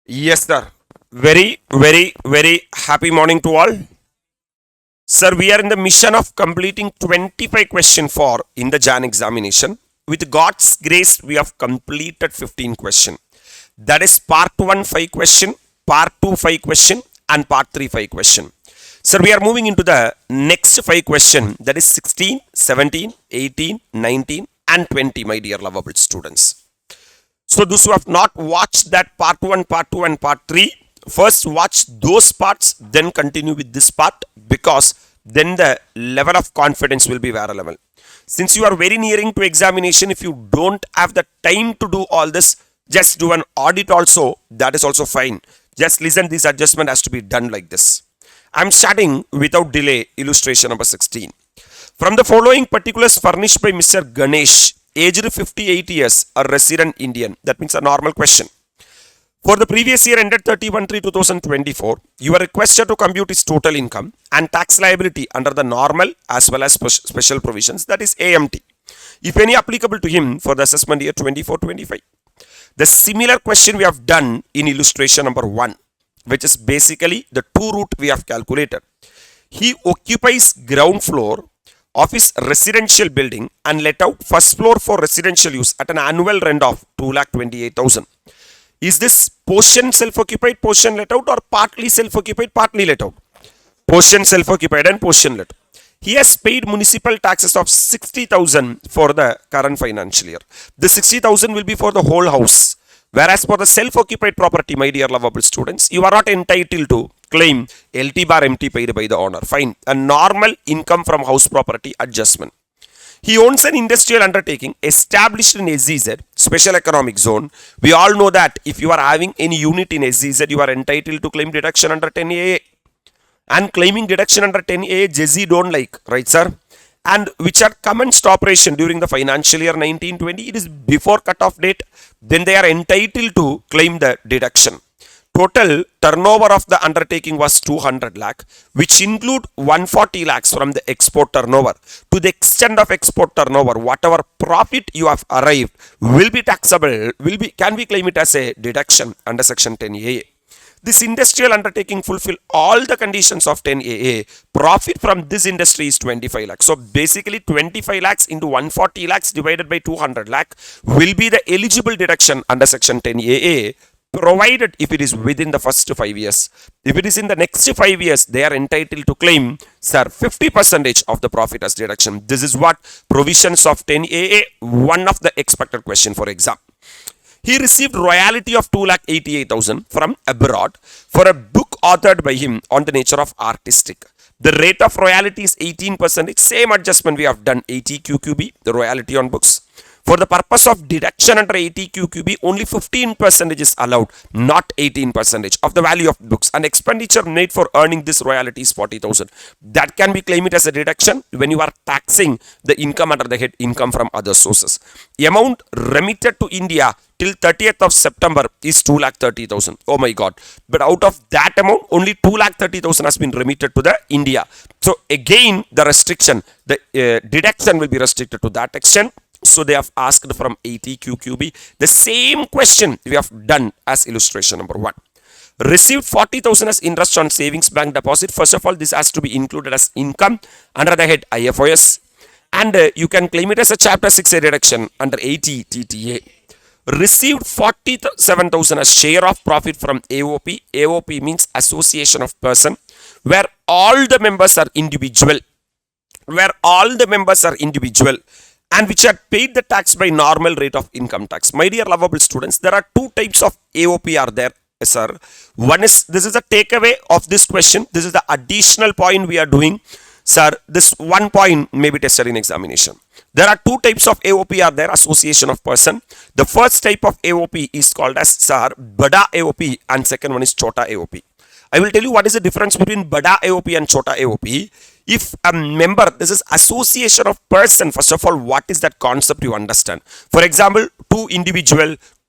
Yes, sir. Very happy morning to all. Sir, we are in the mission of completing 25 question for in the Jan examination. With God's grace, we have completed 15 question. That is part 1 5 question, part 2 5 question, and part 3 5 question. Sir, we are moving into the next 5 question, that is 16, 17, 18, 19, and 20, my dear lovable students. So those who have not watched that part 1, part 2 and part 3, first watch those parts, then continue with this part, because then the level of confidence will be very level. Since you are very nearing to examination, if you don't have the time to do all this, just do an audit also, that is also fine. Just listen, this adjustment has to be done like this. I am starting without delay, illustration number 16. From the following particulars furnished by Mr. Ganesh, aged 58 years, a resident Indian. That means a normal question. For the previous year ended 31/3/2024, you are requested to compute his total income and tax liability under the normal as well as special provisions, that is AMT, if any applicable to him for the assessment year 24/25. The similar question we have done in illustration number 1, which is basically the two route we have calculated. He occupies ground floor of his residential building and let out first floor for residential use at an annual rent of 2,28,000. Is this portion self-occupied, portion let out, or partly self-occupied, partly let out? Portion self-occupied and portion let out. He has paid municipal taxes of 60,000 for the current financial year. The 60,000 will be for the whole house. Whereas for the self-occupied property, my dear lovable students, you are not entitled to claim LT bar MT paid by the owner. Fine. A normal income from house property adjustment. He owns an industrial undertaking established in SEZ, Special Economic Zone. We all know that if you are having any unit in SEZ, you are entitled to claim deduction under 10AA. And claiming deduction under 10AA, JZ don't like, right, sir? And which had commenced operation during the financial year 1920, it is before cut-off date, then they are entitled to claim the deduction. Total turnover of the undertaking was 200 lakh, which include 140 lakhs from the export turnover. To the extent of export turnover, whatever profit you have arrived will be taxable, can we claim it as a deduction under section 10AA. This industrial undertaking fulfill all the conditions of 10AA. Profit from this industry is 25 lakhs. So basically 25 lakhs into 140 lakhs divided by 200 lakh will be the eligible deduction under section 10AA, provided if it is within the first 5 years. If it is in the next 5 years, they are entitled to claim, sir, 50% of the profit as deduction. This is what provisions of 10AA, one of the expected question for exam. He received royalty of 2,88,000 from abroad for a book authored by him on the nature of artistic. The rate of royalty is 18%. Same adjustment we have done 80 QQB, the royalty on books. For the purpose of deduction under 80 QQB, only 15% is allowed, not 18% of the value of books. And expenditure made for earning this royalty is 40,000. That can be claimed as a deduction when you are taxing the income under the head income from other sources. The amount remitted to India till 30th of September is 2,30,000. Oh my God. But out of that amount, only 2,30,000 has been remitted to the India. So again, the restriction, the deduction will be restricted to that extent. So they have asked from 80 QQB the same question we have done as illustration number 1. Received 40,000 as interest on savings bank deposit. First of all, this has to be included as income under the head IFOS. And you can claim it as a chapter 6A deduction under 80 TTA. Received 47,000 as share of profit from AOP. AOP means association of person, where all the members are individual. And which had paid the tax by normal rate of income tax. My dear lovable students, there are two types of AOP are there, sir. One is, this is a takeaway of this question. This is the additional point we are doing. Sir, this one point may be tested in examination. There are two types of AOP are there, association of person. The first type of AOP is called as, sir, Bada AOP, and second one is Chota AOP. I will tell you what is the difference between Bada AOP and Chota AOP. If a member, this is association of person, first of all, what is that concept you understand? For example, two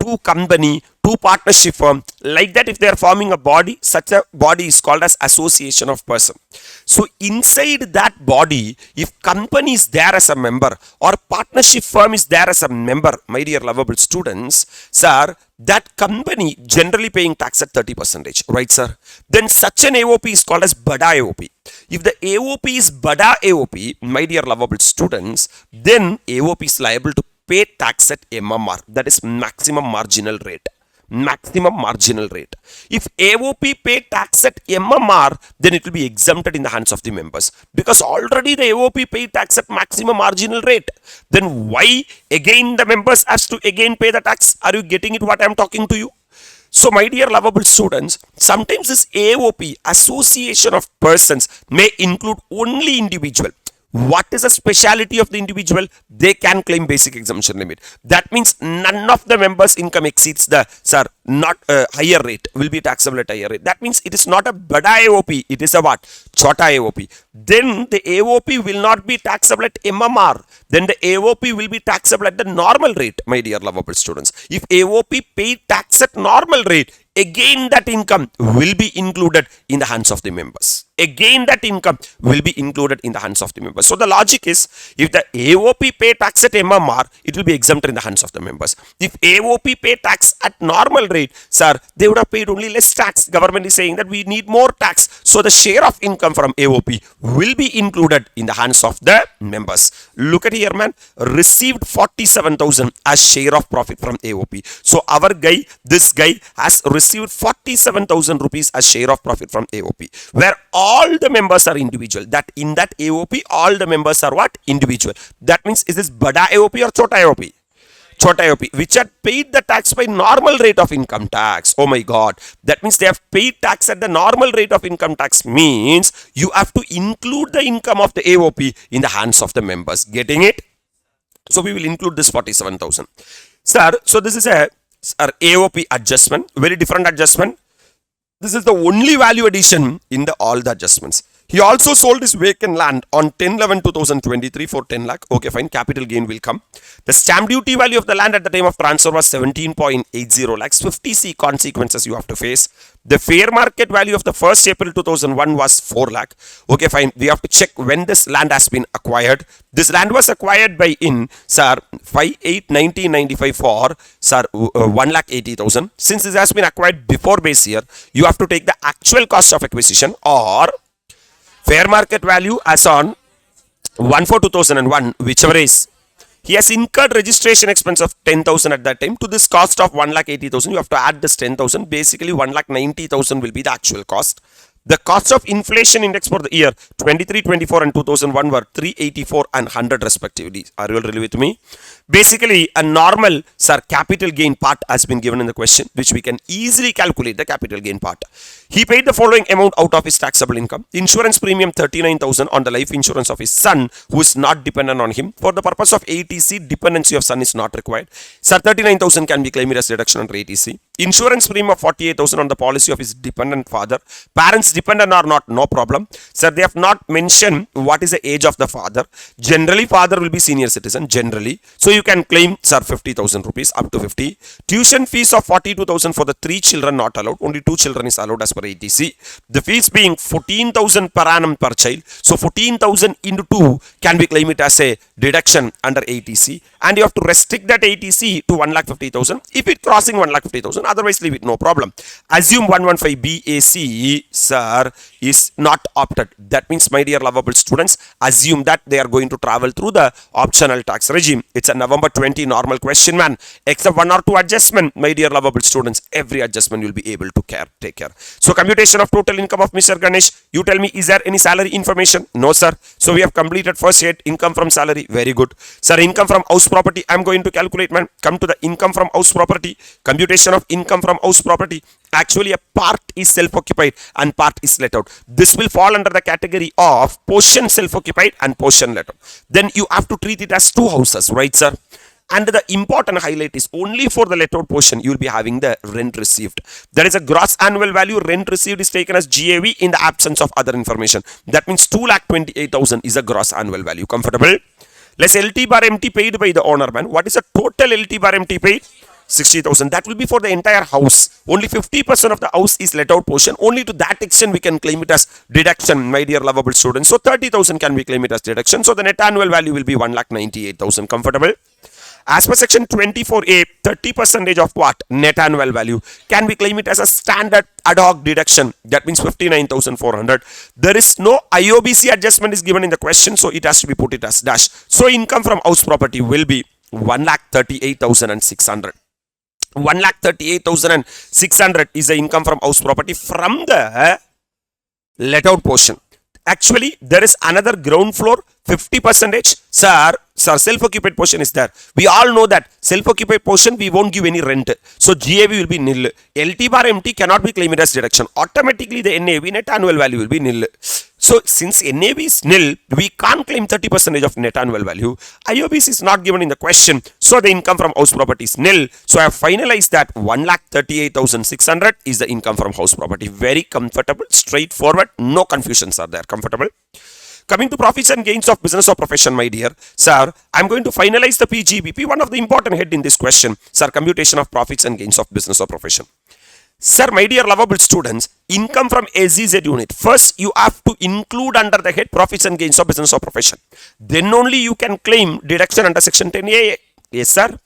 two company, two partnership firm, like that if they are forming a body, such a body is called as association of person. So inside that body, if company is there as a member or partnership firm is there as a member, my dear lovable students, sir, that company generally paying tax at 30%, right sir? Then such an AOP is called as Bada AOP. If the AOP is Bada AOP, my dear lovable students, then AOP is liable to pay tax at MMR, that is maximum marginal rate. Maximum marginal rate. If AOP pay tax at MMR, then it will be exempted in the hands of the members, because already the AOP pay tax at maximum marginal rate. Then why again the members has to again pay the tax? Are you getting it what I am talking to you? So my dear lovable students, sometimes this AOP, association of persons, may include only individual. What is the speciality of the individual? They can claim basic exemption limit. That means none of the members' income exceeds the, sir, not higher rate, will be taxable at higher rate. That means it is not a Bada AOP, it is a what? Chota AOP. Then the AOP will not be taxable at MMR. Then the AOP will be taxable at the normal rate, my dear lovable students. If AOP pay tax at normal rate, again that income will be included in the hands of the members. Again that income will be included in the hands of the members. So the logic is, if the AOP pay tax at MMR, it will be exempted in the hands of the members. If AOP pay tax at normal rate, sir, they would have paid only less tax. Government is saying that we need more tax. So the share of income from AOP will be included in the hands of the members. Look at here, man. Received 47,000 as share of profit from AOP. So our guy, this guy has received 47,000 rupees as share of profit from AOP, where all the members are individual. That in that AOP, all the members are what? Individual. That means, is this Bada AOP or Chota AOP? Chota AOP, which had paid the tax by normal rate of income tax. Oh my God. That means they have paid tax at the normal rate of income tax, means you have to include the income of the AOP in the hands of the members. Getting it? So we will include this 47,000. Sir, so this is a AOP adjustment, very different adjustment. This is the only value addition in the all the adjustments. He also sold his vacant land on 10/11/2023 for 10 lakh. Okay, fine. Capital gain will come. The stamp duty value of the land at the time of transfer was 17.80 lakhs. 50C consequences you have to face. The fair market value of the 1st April 2001 was 4 lakh. Okay, fine. We have to check when this land has been acquired. This land was acquired by in, sir, 5/8/1995 for, sir, 1,80,000. Since this has been acquired before base year, you have to take the actual cost of acquisition or fair market value as on 1/4/2001, whichever is. He has incurred registration expense of 10,000 at that time. To this cost of 1,80,000, you have to add this 10,000. Basically, 1,90,000 will be the actual cost. The cost of inflation index for the year 23, 24 and 2001 were 384 and 100 respectively. Are you all really with me? Basically, a normal, sir, capital gain part has been given in the question, which we can easily calculate the capital gain part. He paid the following amount out of his taxable income. Insurance premium 39,000 on the life insurance of his son, who is not dependent on him. For the purpose of ATC, dependency of son is not required. Sir, 39,000 can be claimed as deduction under ATC. Insurance premium of 48,000 on the policy of his dependent father. Parents dependent or not, no problem. Sir, they have not mentioned what is the age of the father. Generally, father will be senior citizen, generally. So you can claim, sir, 50,000 rupees up to 50. Tuition fees of 42,000 for the 3 children not allowed. Only 2 children is allowed as per ATC. The fees being 14,000 per annum per child. So 14,000 into 2 can be claimed as a deduction under ATC. And you have to restrict that ATC to 1,50,000. If it crossing 1,50,000, otherwise leave it, no problem. Assume 115 BAC, sir, is not opted. That means, my dear lovable students, assume that they are going to travel through the optional tax regime. It's a November 20 normal question, man. Except 1 or 2 adjustment, my dear lovable students, every adjustment you'll be able to take care. So computation of total income of Mr. Ganesh. You tell me, is there any salary information? No, sir. So we have completed first head, income from salary. Very good. Sir, income from house property, I'm going to calculate, man. Come to the income from house property. Computation of income from house property. Actually, a part is self-occupied and part is let out. This will fall under the category of portion self-occupied and portion let out. Then you have to treat it as 2 houses, right, sir? And the important highlight is only for the let out portion, you will be having the rent received. There is a gross annual value. Rent received is taken as GAV in the absence of other information. That means 2,28,000 is a gross annual value. Comfortable? Less LT bar MT paid by the owner, man. What is the total LT bar MT paid? 60,000. That will be for the entire house. Only 50% of the house is let out portion. Only to that extent we can claim it as deduction, my dear lovable students. So 30,000 can we claim it as deduction. So the net annual value will be 1,98,000. Comfortable? As per section 24A, 30% of what? Net annual value. Can we claim it as a standard ad hoc deduction? That means 59,400. There is no IOBC adjustment is given in the question, so it has to be put it as dash. So income from house property will be 1,38,600. 1,38,600 is the income from house property from the let out portion. Actually, there is another ground floor 50%. Sir, self-occupied portion is there. We all know that self-occupied portion we won't give any rent. So GAV will be nil. LT bar MT cannot be claimed as deduction. Automatically the NAV, net annual value, will be nil. So since NAV is nil, we can't claim 30% of net annual value. IOBC is not given in the question. So the income from house property is nil. So I have finalized that 1,38,600 is the income from house property. Very comfortable, straightforward, no confusions are there. Comfortable? Coming to profits and gains of business or profession, my dear. Sir, I am going to finalize the PGBP, one of the important head in this question. Sir, computation of profits and gains of business or profession. Sir, my dear lovable students, income from SEZ unit. First, you have to include under the head profits and gains of business or profession. Then only you can claim deduction under section 10A. Yes, sir.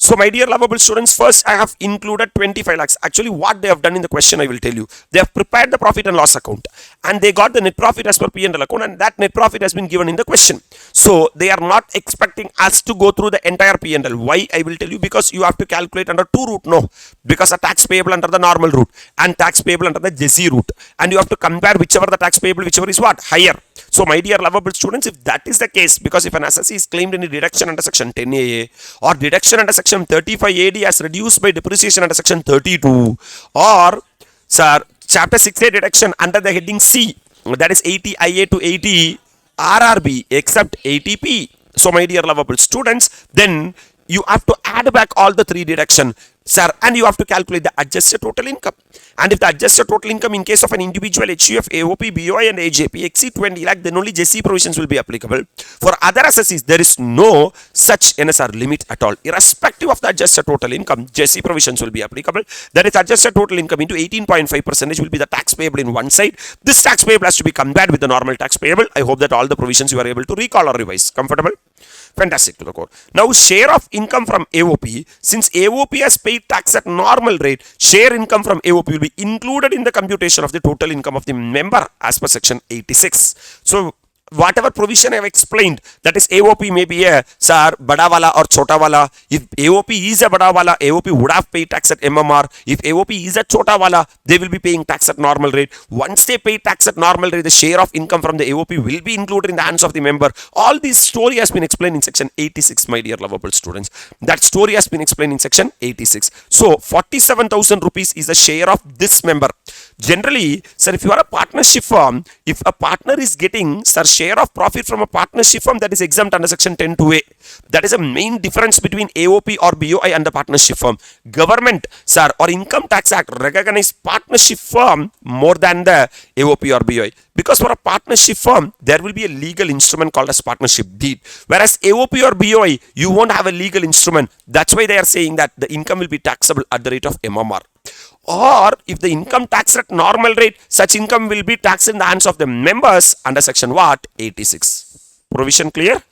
So, my dear lovable students, first I have included 25 lakhs. Actually, what they have done in the question, I will tell you. They have prepared the profit and loss account. And they got the net profit as per P&L account. And that net profit has been given in the question. So, they are not expecting us to go through the entire P&L. Why? I will tell you. Because you have to calculate under two route. No. Because a tax payable under the normal route. And tax payable under the JC route. And you have to compare whichever the tax payable, whichever is what? Higher. So, my dear lovable students, if that is the case, because if an assessee is claimed any deduction under section 10A or deduction under section 35 AD as reduced by depreciation under section 32, or sir, chapter 6A deduction under the heading C, that is 80 IA to 80 RRB except 80P. So, my dear lovable students, then you have to add back all the three deduction, sir, and you have to calculate the adjusted total income. And if the adjusted total income in case of an individual HUF, AOP, BOI and AJP exceed 20 lakh, then only JC provisions will be applicable. For other assessees, there is no such NSR limit at all. Irrespective of the adjusted total income, JC provisions will be applicable. That is, adjusted total income into 18.5% will be the tax payable in one side. This tax payable has to be compared with the normal tax payable. I hope that all the provisions you are able to recall or revise. Comfortable? Fantastic to the core. Now, share of income from AOP. Since AOP has paid tax at normal rate, share income from AOP will be included in the computation of the total income of the member as per section 86. So, whatever provision I have explained, that is AOP may be a sir, bada wala or chota wala. If AOP is a bada wala, AOP would have paid tax at MMR. If AOP is a chota wala, they will be paying tax at normal rate. Once they pay tax at normal rate, the share of income from the AOP will be included in the hands of the member. All this story has been explained in section 86, my dear lovable students. That story has been explained in section 86. So, 47,000 rupees is the share of this member. Generally, sir, if you are a partnership firm, if a partner is getting, sir, share of profit from a partnership firm, that is exempt under section 10(2)(a). That is a main difference between AOP or BOI and the partnership firm. Government, sir, or Income Tax Act recognize partnership firm more than the AOP or BOI. Because for a partnership firm, there will be a legal instrument called as partnership deed. Whereas AOP or BOI, you won't have a legal instrument. That's why they are saying that the income will be taxable at the rate of MMR. Or if the income tax at normal rate, such income will be taxed in the hands of the members under section what? 86. Provision clear?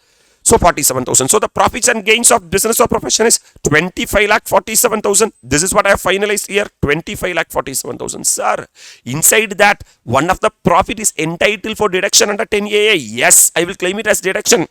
So 47,000. So the profits and gains of business or profession is 25,47,000. This is what I have finalized here. 25,47,000. Sir, inside that, one of the profit is entitled for deduction under 10AA. Yes, I will claim it as deduction.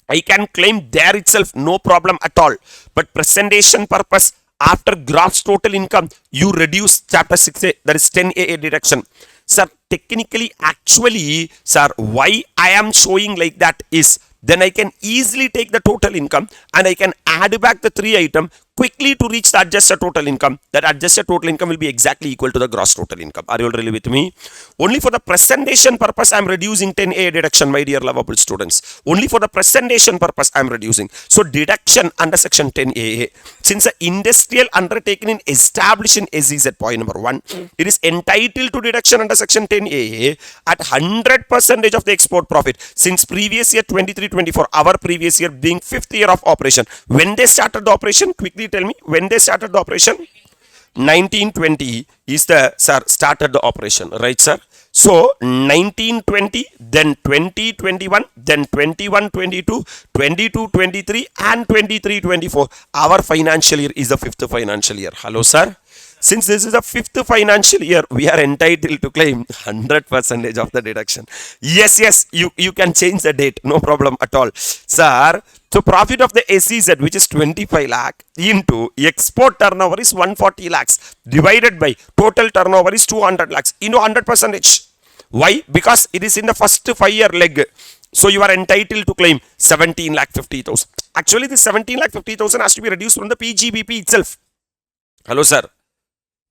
I can claim there itself, no problem at all. But presentation purpose, after gross total income, you reduce chapter 6A, that is 10AA deduction. Sir, technically, actually, sir, why I am showing like that is, then I can easily take the total income and I can add back the three items quickly to reach the adjusted total income. That adjusted total income will be exactly equal to the gross total income. Are you all really with me? Only for the presentation purpose, I am reducing 10A deduction, my dear lovable students. Only for the presentation purpose, I am reducing. So, deduction under section 10AA. since the industrial undertaken in establishing SEZ, point number 1, it is entitled to deduction under section 10A at 100% of the export profit since previous year 23-24, our previous year being 5th year of operation. When they started the operation, quickly tell me, when they started the operation? 1920 is the, sir, started the operation, right, sir? So 1920, then 2021, then 21-22, 22-23, and 23-24. Our financial year is the 5th financial year. Hello, sir. Since this is the 5th financial year, we are entitled to claim 100% of the deduction. Yes, you can change the date, no problem at all, sir. So profit of the SEZ, which is 25 lakh, into export turnover is 140 lakhs, divided by total turnover is 200 lakhs, into 100%. Why? Because it is in the first 5-year leg. So you are entitled to claim 17 lakh 50,000. Actually, this 17 lakh 50,000 has to be reduced from the PGBP itself. Hello, sir.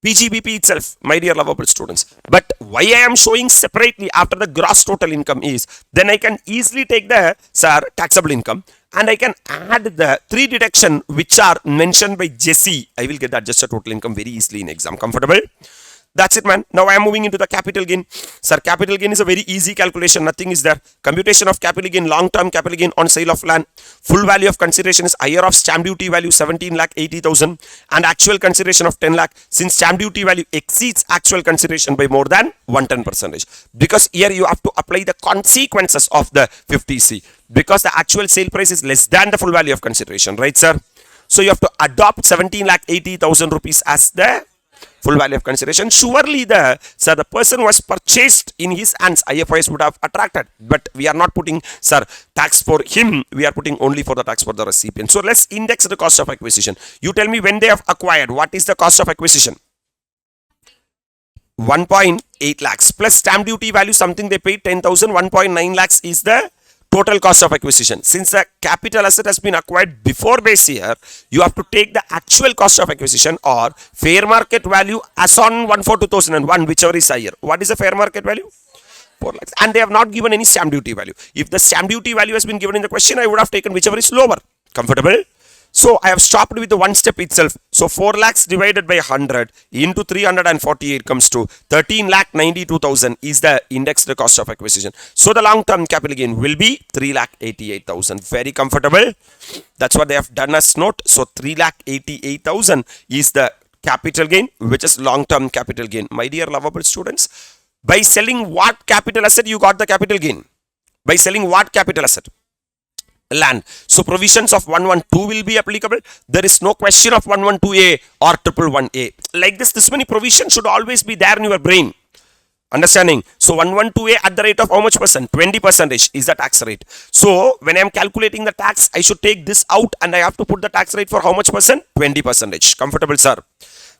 PGBP itself, my dear lovable students. But why I am showing separately after the gross total income is, then I can easily take the, sir, taxable income, and I can add the 3 deduction which are mentioned by Jesse. I will get the adjusted total income very easily in exam. Comfortable? That's it, man. Now I am moving into the capital gain. Sir, capital gain is a very easy calculation. Nothing is there. Computation of capital gain, long-term capital gain on sale of land. Full value of consideration is higher of stamp duty value 17 lakh 80,000 and actual consideration of 10 lakh. Since stamp duty value exceeds actual consideration by more than 110%. Because here you have to apply the consequences of the 50C. Because the actual sale price is less than the full value of consideration. Right, sir? So you have to adopt 17 lakh 80,000 rupees as the full value of consideration. Surely the person was purchased in his hands, IFIS would have attracted, but we are not putting, sir, tax for him, we are putting only for the tax for the recipient. So let's index the cost of acquisition. You tell me when they have acquired, what is the cost of acquisition? 1.8 lakhs plus stamp duty value, something they paid 10,000, 1.9 lakhs is the total cost of acquisition. Since the capital asset has been acquired before base year, you have to take the actual cost of acquisition or fair market value as on 1/4/2001, whichever is higher. What is the fair market value? 4 lakhs. And they have not given any stamp duty value. If the stamp duty value has been given in the question, I would have taken whichever is lower. Comfortable? So I have stopped with the one step itself. So 4 lakhs divided by 100 into 348 comes to 13 lakh 92,000 is the indexed cost of acquisition. So the long term capital gain will be 3 lakh 88,000. Very comfortable. That's what they have done as note. So 3 lakh 88,000 is the capital gain, which is long term capital gain. My dear lovable students, by selling what capital asset you got the capital gain? By selling what capital asset? Land. So provisions of 112 will be applicable. There is no question of 112A or 111A. Like this many provisions should always be there in your brain. Understanding? So 112A at the rate of how much percent? 20% is the tax rate. So when I am calculating the tax, I should take this out and I have to put the tax rate for how much percent? 20%. Comfortable, sir?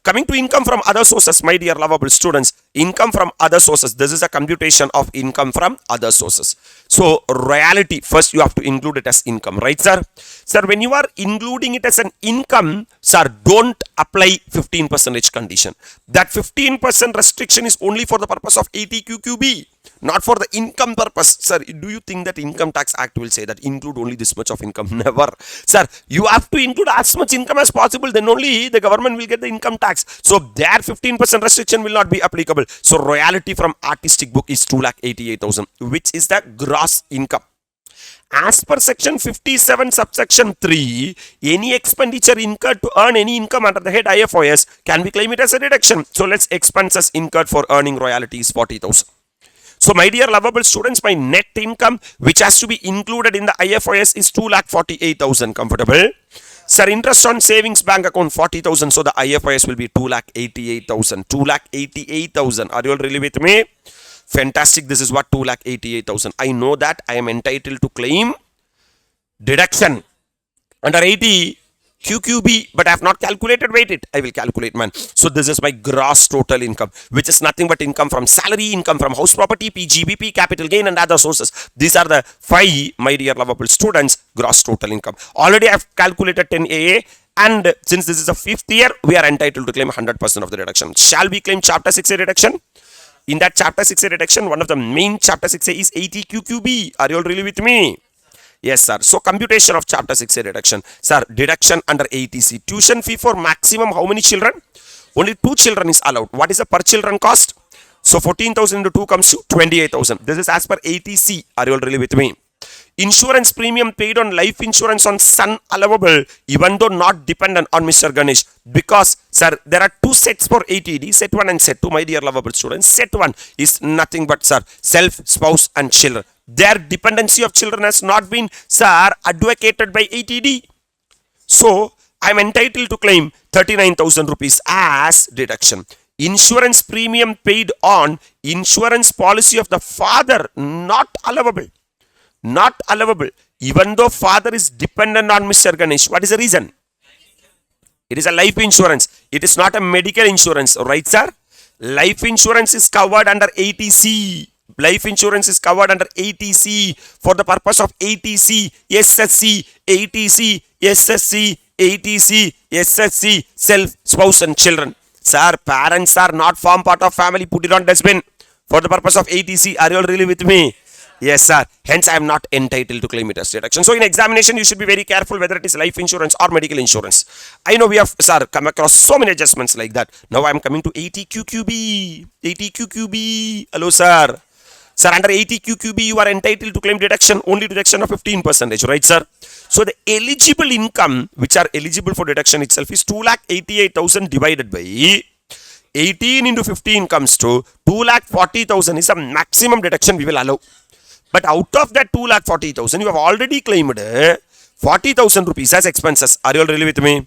Coming to income from other sources, my dear lovable students, income from other sources. This is a computation of income from other sources. So, royalty, first you have to include it as income, right, sir? Sir, when you are including it as an income, sir, don't apply 15% condition. That 15% restriction is only for the purpose of 80QQB, not for the income purpose. Sir, do you think that Income Tax Act will say that include only this much of income? Never. Sir, you have to include as much income as possible, then only the government will get the income tax. So, their 15% restriction will not be applicable. So, royalty from artistic book is 2,88,000, which is the gross income. As per section 57 subsection 3, any expenditure incurred to earn any income under the head IFOS can be claimed as a deduction. So, let's expenses incurred for earning royalty is 40,000. So, my dear lovable students, my net income which has to be included in the IFOS is 2,48,000. Comfortable? Sir, interest on savings bank account 40,000. So, the IFOS will be 2,88,000. 2,88,000. Are you all really with me? Fantastic. This is what 2,88,000. I know that I am entitled to claim deduction under 80 QQB, but I have not calculated. Wait it. I will calculate, man. So this is my gross total income, which is nothing but income from salary, income from house property, PGBP, capital gain, and other sources. These are the 5, my dear lovable students, gross total income. Already I have calculated 10AA. And since this is the 5th year, we are entitled to claim 100% of the deduction. Shall we claim Chapter 6A deduction? In that Chapter 6A deduction, one of the main Chapter 6A is 80QQB. Are you all really with me? Yes, sir. So computation of chapter 6 deduction. Sir, deduction under ATC. Tuition fee for maximum how many children? Only 2 children is allowed. What is the per children cost? So 14,000 into 2 comes to 28,000. This is as per ATC. Are you all really with me? Insurance premium paid on life insurance on son allowable even though not dependent on Mr. Ganesh. Because, sir, there are 2 sets for ATD, set 1 and set 2, my dear lovable students. Set 1 is nothing but, sir, self, spouse and children. Their dependency of children has not been, sir, advocated by ATD. So, I am entitled to claim 39,000 rupees as deduction. Insurance premium paid on insurance policy of the father, not allowable. Not allowable. Even though father is dependent on Mr. Ganesh. What is the reason? It is a life insurance. It is not a medical insurance. Right, sir? Life insurance is covered under ATC. Life insurance is covered under ATC for the purpose of ATC, SSC, ATC, SSC, ATC, SSC, self, spouse and children. Sir, parents are not form part of family. Put it on dustbin for the purpose of ATC. Are you all really with me? Yes, sir. Hence, I am not entitled to claim it as deduction. So, in examination, you should be very careful whether it is life insurance or medical insurance. I know we have, sir, come across so many adjustments like that. Now, I am coming to 80QQB. 80QQB. Hello, sir. Sir, under 80QQB, you are entitled to claim deduction, only deduction of 15%, right, sir? So, the eligible income, which are eligible for deduction itself, is 2,88,000 divided by 18 into 15 comes to 2,40,000 is a maximum deduction we will allow. But out of that 2,40,000, you have already claimed 40,000 rupees as expenses. Are you all really with me?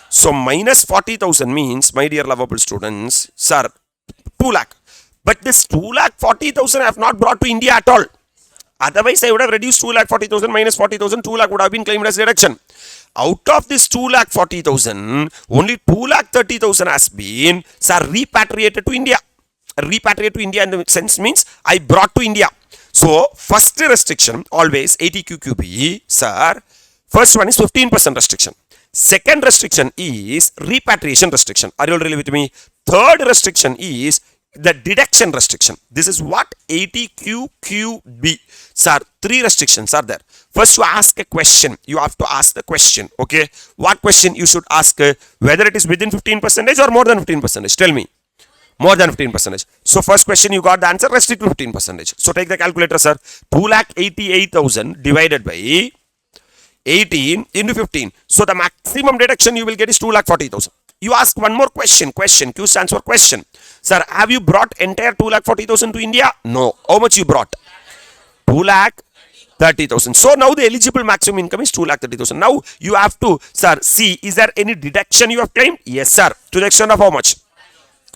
So, minus 40,000 means, my dear lovable students, sir, 2 lakh. But this 2,40,000 I have not brought to India at all. Otherwise, I would have reduced 2,40,000 minus 40,000, 2 lakh would have been claimed as deduction. Out of this 2,40,000, only 2,30,000 has been, sir, repatriated to India. Repatriated to India in the sense means I brought to India. So, first restriction, always 80QQB, sir, first one is 15% restriction. Second restriction is repatriation restriction. Are you all really with me? Third restriction is the deduction restriction. This is what? 80QQB. Sir, 3 restrictions are there. First, you ask a question. You have to ask the question. Okay. What question you should ask? Whether it is within 15% or more than 15%. Tell me. More than 15%. So, first question you got the answer, restrict to 15%. So, take the calculator, sir. 2,88,000 divided by 18 into 15. So, the maximum deduction you will get is 2,40,000. You ask one more question. Question. Q stands for question. Sir, have you brought entire 2,40,000 to India? No. How much you brought? 2,30,000. So, now the eligible maximum income is 2,30,000. Now, you have to, sir, see, is there any deduction you have claimed? Yes, sir. To the extent of how much?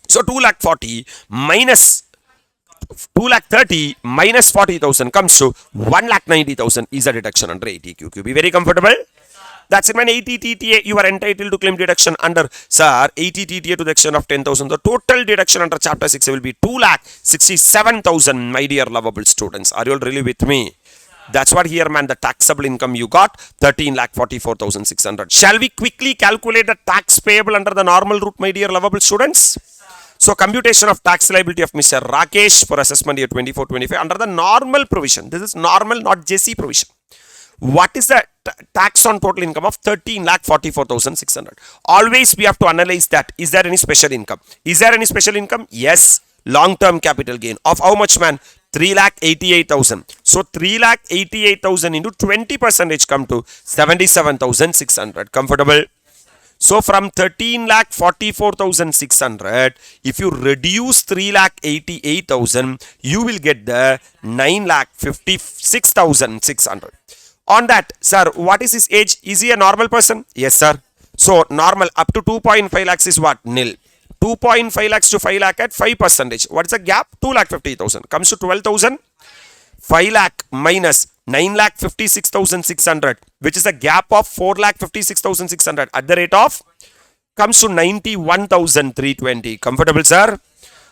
So, 2,40,000 minus 2,30,000 minus 40,000 comes to 1,90,000 is a deduction under 80QQ. Be very comfortable? That's it, man. 80 TTA, you are entitled to claim deduction under, sir, 80 TTA to the extent of 10,000. The total deduction under chapter 6 will be 2,67,000, my dear lovable students. Are you all really with me? That's what here, man, the taxable income you got, 13,44,600. Shall we quickly calculate the tax payable under the normal route, my dear lovable students? So, computation of tax liability of Mr. Rakesh for assessment year 24-25 under the normal provision. This is normal, not JC provision. What is the tax on total income of 13,44,600? Always we have to analyze that. Is there any special income? Is there any special income? Yes. Long-term capital gain of how much, man? 3,88,000. So, 3,88,000 into 20% come to 77,600. Comfortable? So, from 13,44,600, if you reduce 3,88,000, you will get the 9,56,600. On that, sir, what is his age? Is he a normal person? Yes, sir. So, normal up to 2.5 lakhs is what? Nil. 2.5 lakhs to 5 lakh at 5%. What is the gap? 2,50,000. Comes to 12,000. 5 lakh minus 9,56,600, which is a gap of 4,56,600 at the rate of, comes to 91,320. Comfortable, sir?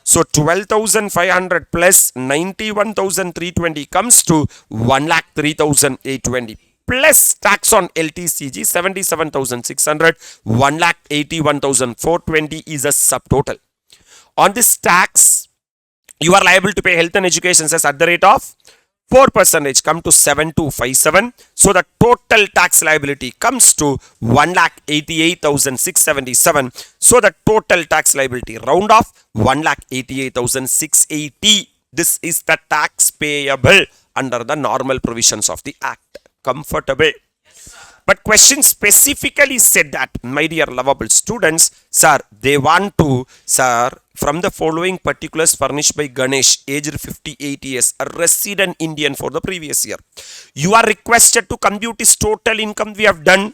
So, 12,500 plus 91,320 comes to 1,03,820 plus tax on LTCG 77,600, 1,81,420 is a subtotal. On this tax, you are liable to pay health and education cess at the rate of 4% come to 7257. So the total tax liability comes to 1,88,677. So the total tax liability round off 1,88,680. This is the tax payable under the normal provisions of the Act. Comfortable? But question specifically said that, my dear lovable students, sir, they want to, sir, from the following particulars furnished by Ganesh, aged 58 years, a resident Indian for the previous year. You are requested to compute his total income we have done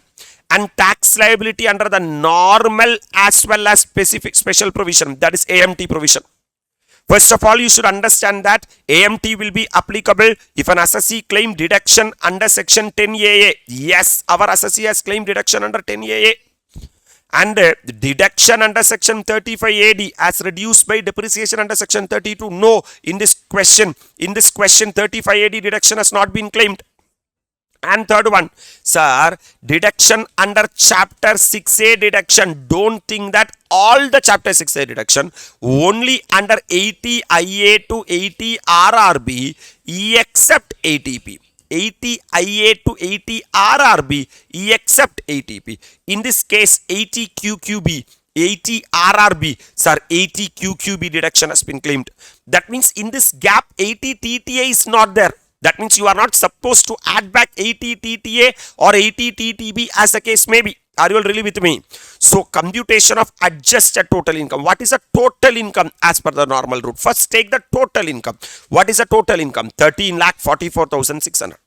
and tax liability under the normal as well as specific special provision, that is AMT provision. First of all, you should understand that AMT will be applicable if an assessee claim deduction under section 10AA. Yes, our assessee has claimed deduction under 10AA. And deduction under section 35AD as reduced by depreciation under section 32. No, in this question 35AD deduction has not been claimed. And third one, sir, deduction under chapter 6A deduction. Don't think that all the chapter 6A deduction, only under 80 IA to 80 RRB except ATP. 80 IA to 80 RRB except ATP. In this case, 80 QQB, 80 RRB, sir, 80 QQB deduction has been claimed. That means in this gap, 80 TTA is not there. That means you are not supposed to add back 80 TTA or 80 TTB as the case may be. Are you all really with me? So computation of adjusted total income. What is the total income as per the normal route? First take the total income. What is the total income? 13,44,600.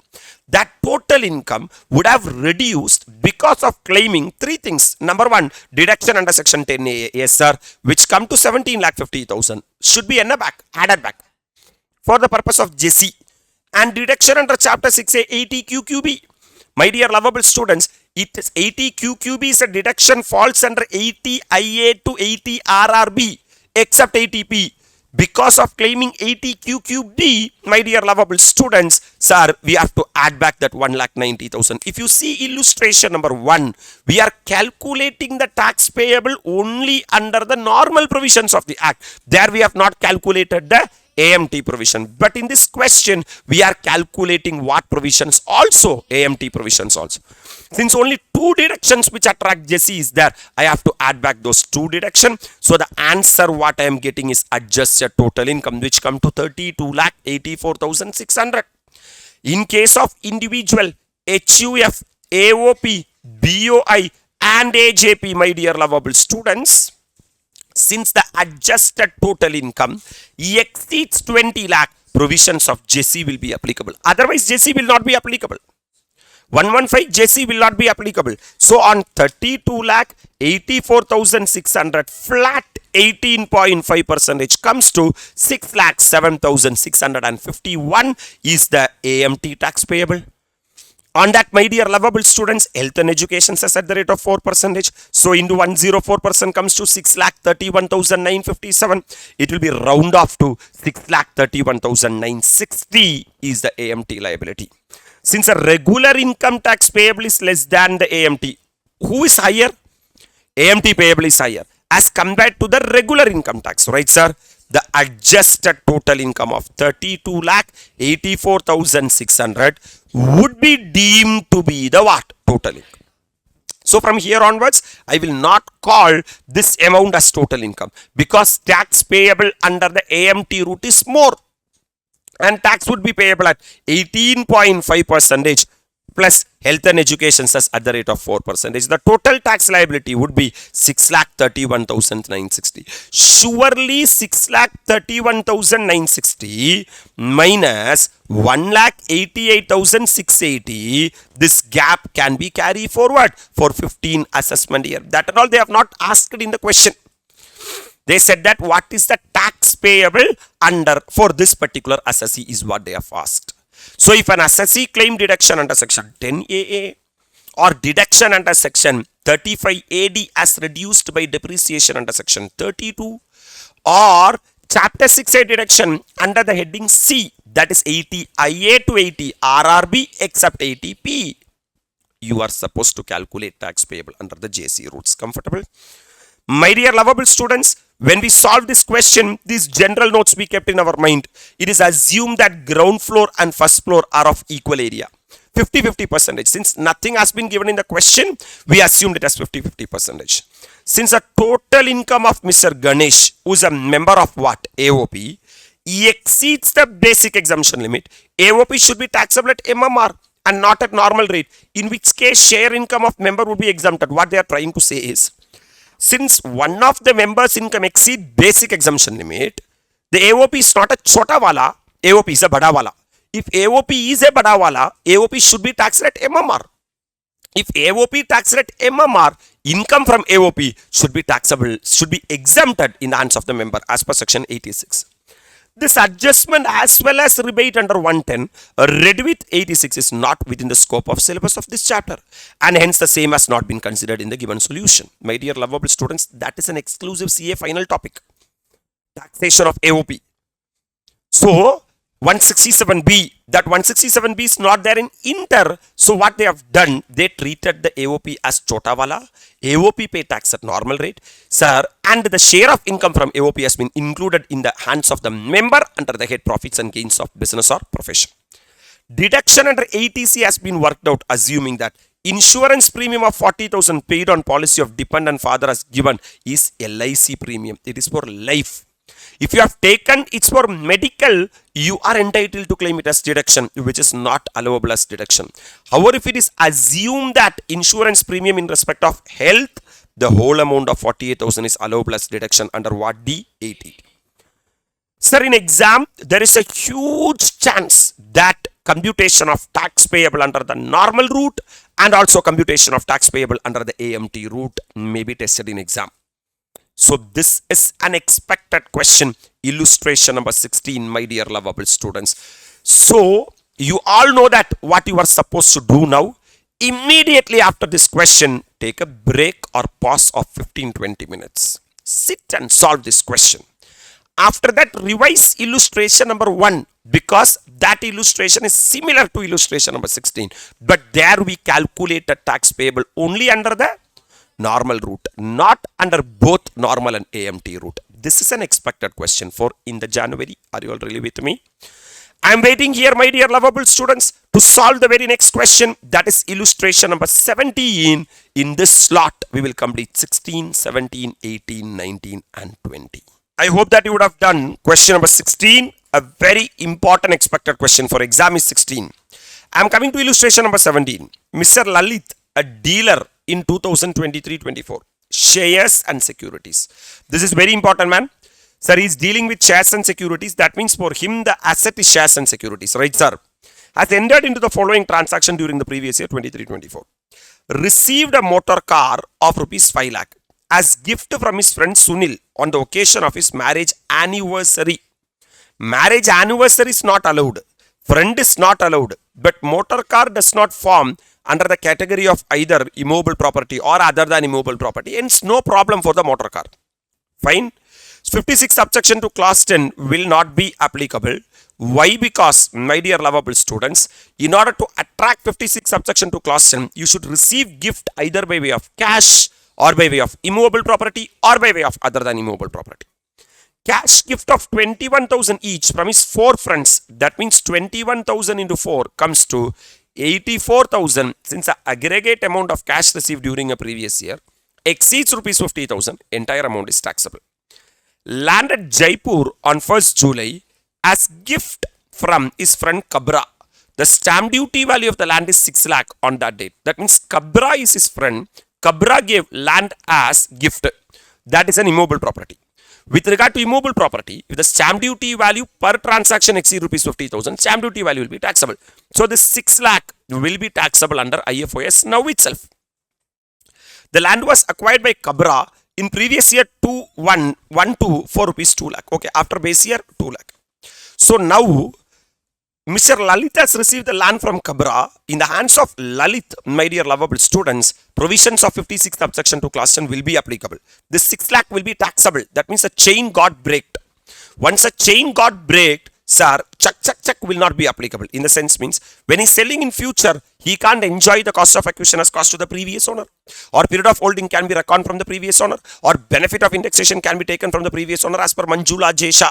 That total income would have reduced because of claiming three things. Number one, deduction under section 10A, yes sir, which come to 17,50,000. Should be added back for the purpose of JC. And deduction under chapter 6A 80 QQB. My dear lovable students, it is 80 QQB is a deduction falls under 80 IA to 80 RRB except ATP. Because of claiming 80 QQB, my dear lovable students, sir, we have to add back that 1,90,000. If you see illustration number 1, we are calculating the tax payable only under the normal provisions of the Act. There we have not calculated the AMT provision. But in this question, we are calculating what provisions also? AMT provisions also. Since only 2 deductions which attract JC is there, I have to add back those 2 deductions. So the answer what I am getting is adjusted total income, which come to 32,84,600. In case of individual, HUF, AOP, BOI and AJP, my dear lovable students, since the adjusted total income exceeds 20 lakh, provisions of JC will be applicable. Otherwise, JC will not be applicable. 115 JC will not be applicable. So on 32 lakh 84,600, flat 18.5% comes to 6 lakh 7,651 is the AMT tax payable. On that, my dear lovable students, health and education cess at the rate of 4%. So into 104% comes to 6,31,957. It will be round off to 6,31,960 is the AMT liability. Since a regular income tax payable is less than the AMT, who is higher? AMT payable is higher as compared to the regular income tax, right sir? The adjusted total income of 32,84,600 would be deemed to be the what? Total income. So from here onwards, I will not call this amount as total income because tax payable under the AMT route is more. And tax would be payable at 18.5% plus health and education cess at the rate of 4%. The total tax liability would be 6,31,960. Surely 6,31,960 minus 1,88,680. This gap can be carried forward for 15 assessment year. That and all they have not asked in the question. They said that what is the tax payable under for this particular assessee is what they have asked. So if an assessee claim deduction under section 10AA or deduction under section 35AD as reduced by depreciation under section 32 or chapter 6A deduction under the heading C, that is 80 IA to 80 RRB except ATP, you are supposed to calculate tax payable under the JC routes. Comfortable? My dear lovable students, When we solve this question, these general notes we kept in our mind. It is assumed that ground floor and first floor are of equal area. 50-50 percentage. Since nothing has been given in the question, we assumed it as 50-50 percentage. Since the total income of Mr. Ganesh, who is a member of what? AOP, he exceeds the basic exemption limit. AOP should be taxable at MMR and not at normal rate, in which case share income of member would be exempted. What they are trying to say is, since one of the members' income exceed basic exemption limit, the AOP is not a chota wala, AOP is a bada wala. If AOP is a bada wala, AOP should be taxed at MMR. If AOP taxed at MMR, income from AOP should be taxable, should be exempted in the hands of the member as per section 86. This adjustment as well as rebate under 110 read with 86 is not within the scope of syllabus of this chapter, and hence the same has not been considered in the given solution. My dear lovable students, that is an exclusive CA final topic, taxation of AOP. So 167B, that 167B is not there in Inter. So what they have done, they treated the AOP as chota wala. AOP pay tax at normal rate, sir, and the share of income from AOP has been included in the hands of the member under the head profits and gains of business or profession. Deduction under ATC has been worked out, assuming that insurance premium of 40,000 paid on policy of dependent father as given is LIC premium. It is for life. If you have taken it's for medical, you are entitled to claim it as deduction, which is not allowable as deduction. However, if it is assumed that insurance premium in respect of health, the whole amount of 48,000 is allowable as deduction under what? D80. Sir, in exam, there is a huge chance that computation of tax payable under the normal route and also computation of tax payable under the AMT route may be tested in exam. So this is an expected question, illustration number 16, my dear lovable students. So you all know that what you are supposed to do now. Immediately after this question, take a break or pause of 15-20 minutes. Sit and solve this question. After that, revise illustration number 1, because that illustration is similar to illustration number 16. But there we calculated tax payable only under the normal route, not under both normal and AMT route. This is an expected question for in the January. Are you all really with me? I am waiting here, my dear lovable students, to solve the very next question. That is illustration number 17. In this slot, we will complete 16, 17, 18, 19 and 20. I hope that you would have done question number 16. A very important expected question for exam is 16. I am coming to illustration number 17. Mr. Lalit, a dealer in 2023-24, shares and securities. This is very important, man. Sir, he is dealing with shares and securities. That means for him the asset is shares and securities, right, sir? Has entered into the following transaction during the previous year 23-24. Received a motor car of rupees 5 lakh as gift from his friend Sunil on the occasion of his marriage anniversary. Marriage anniversary is not allowed. Friend is not allowed. But motor car does not form under the category of either immobile property or other than immobile property. Hence, no problem for the motor car. Fine. 56 subsection to clause 10 will not be applicable. Why? Because, my dear lovable students, in order to attract 56 subsection to clause 10, you should receive gift either by way of cash or by way of immobile property or by way of other than immobile property. Cash gift of 21,000 each from his 4 friends. That means 21,000 into 4 comes to 84,000. Since the aggregate amount of cash received during a previous year exceeds rupees 50,000, entire amount is taxable. Land at Jaipur on 1st July as gift from his friend Kabra. The stamp duty value of the land is 6 lakh on that date. That means Kabra is his friend. Kabra gave land as gift. That is an immobile property. With regard to immobile property, if the stamp duty value per transaction exceeds rupees 50,000, stamp duty value will be taxable. So this 6 lakh will be taxable under IFOS now itself. The land was acquired by Kabra in previous year 2112 for rupees 2 lakh. Okay, after base year 2 lakh. So now Mr. Lalit has received the land from Kabra. In the hands of Lalit, my dear lovable students, provisions of 56 subsection to clause 10 will be applicable. This 6 lakh will be taxable. That means a chain got braked. Once a chain got braked, sir, chuck will not be applicable. In the sense means, when he's selling in future, he can't enjoy the cost of acquisition as cost to the previous owner, or period of holding can be reckoned from the previous owner, or benefit of indexation can be taken from the previous owner as per Manjula Jesha.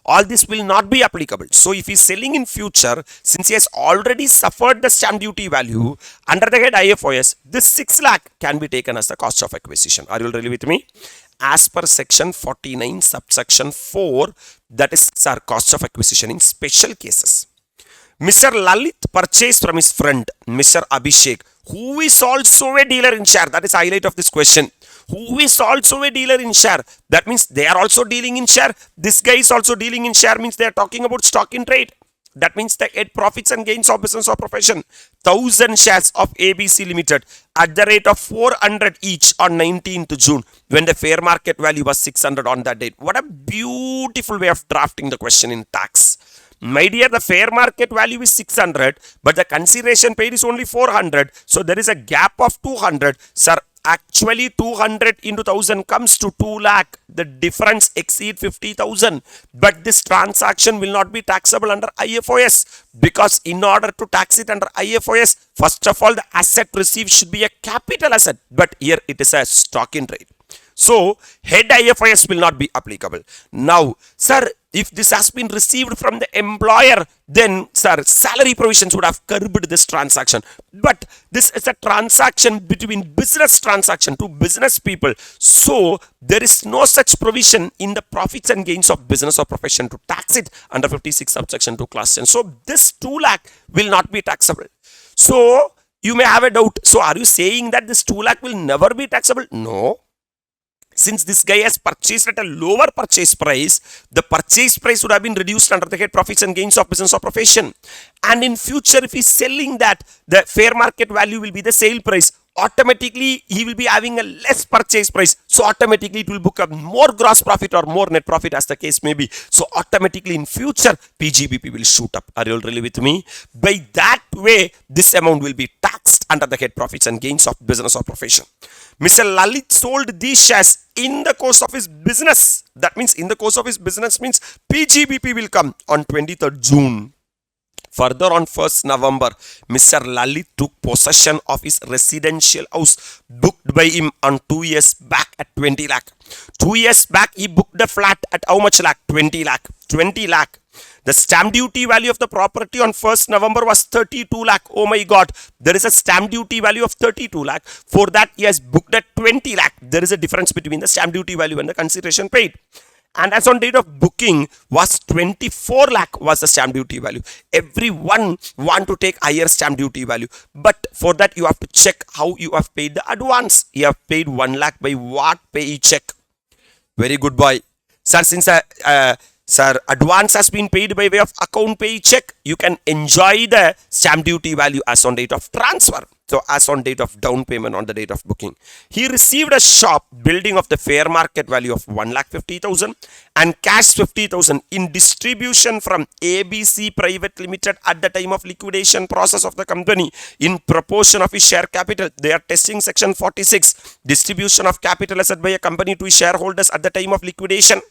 All this will not be applicable. So if he's selling in future, since he has already suffered the stamp duty value under the head IFOS, this 6 lakh can be taken as the cost of acquisition. Are you really with me? As per section 49 subsection 4, that is our cost of acquisition in special cases. Mr. Lalit purchased from his friend Mr. Abhishek, who is also a dealer in share. That is highlight of this question. Who is also a dealer in share. That means they are also dealing in share. This guy is also dealing in share, means they are talking about stock in trade. That means the net profits and gains of business or profession. 1000 shares of ABC Limited at the rate of 400 each on 19th June, when the fair market value was 600 on that date. What a beautiful way of drafting the question in tax. My dear, the fair market value is 600, but the consideration paid is only 400. So there is a gap of 200. Sir, actually 200 into 1000 comes to 2 lakh. The difference exceeds 50,000. But this transaction will not be taxable under IFOS, because in order to tax it under IFOS, first of all, the asset received should be a capital asset. But here it is a stock in trade. So, head IFOS will not be applicable. Now, sir, if this has been received from the employer, then, sir, salary provisions would have curbed this transaction. But this is a transaction between business transaction to business people. So, there is no such provision in the profits and gains of business or profession to tax it under 56 subsection 2 class 10. So, this 2 lakh will not be taxable. So, you may have a doubt. So, are you saying that this 2 lakh will never be taxable? No. Since this guy has purchased at a lower purchase price, the purchase price would have been reduced under the head profits and gains of business or profession. And in future, if he's selling that, the fair market value will be the sale price. Automatically, he will be having a less purchase price. So automatically, it will book up more gross profit or more net profit, as the case may be. So automatically, in future, PGBP will shoot up. Are you all really with me? By that way, this amount will be taxed under the head profits and gains of business or profession. Mr. Lalit sold these shares in the course of his business. That means in the course of his business means PGBP will come on 23rd June. Further, on 1st November, Mr. Lalit took possession of his residential house booked by him on 2 years back at 20 lakh. 2 years back, he booked the flat at how much lakh? 20 lakh. 20 lakh. The stamp duty value of the property on 1st November was 32 lakh. Oh my God. There is a stamp duty value of 32 lakh. For that, he has booked at 20 lakh. There is a difference between the stamp duty value and the consideration paid. And as on date of booking was 24 lakh was the stamp duty value. Everyone want to take higher stamp duty value. But for that, you have to check how you have paid the advance. You have paid 1 lakh by what pay check? Very good boy. Sir, since advance has been paid by way of account pay check, you can enjoy the stamp duty value as on date of transfer. So as on date of down payment on the date of booking. He received a shop building of the fair market value of 1,50,000 and cash 50,000 in distribution from ABC Private Limited at the time of liquidation process of the company in proportion of his share capital. They are testing section 46, distribution of capital asset by a company to his shareholders at the time of liquidation.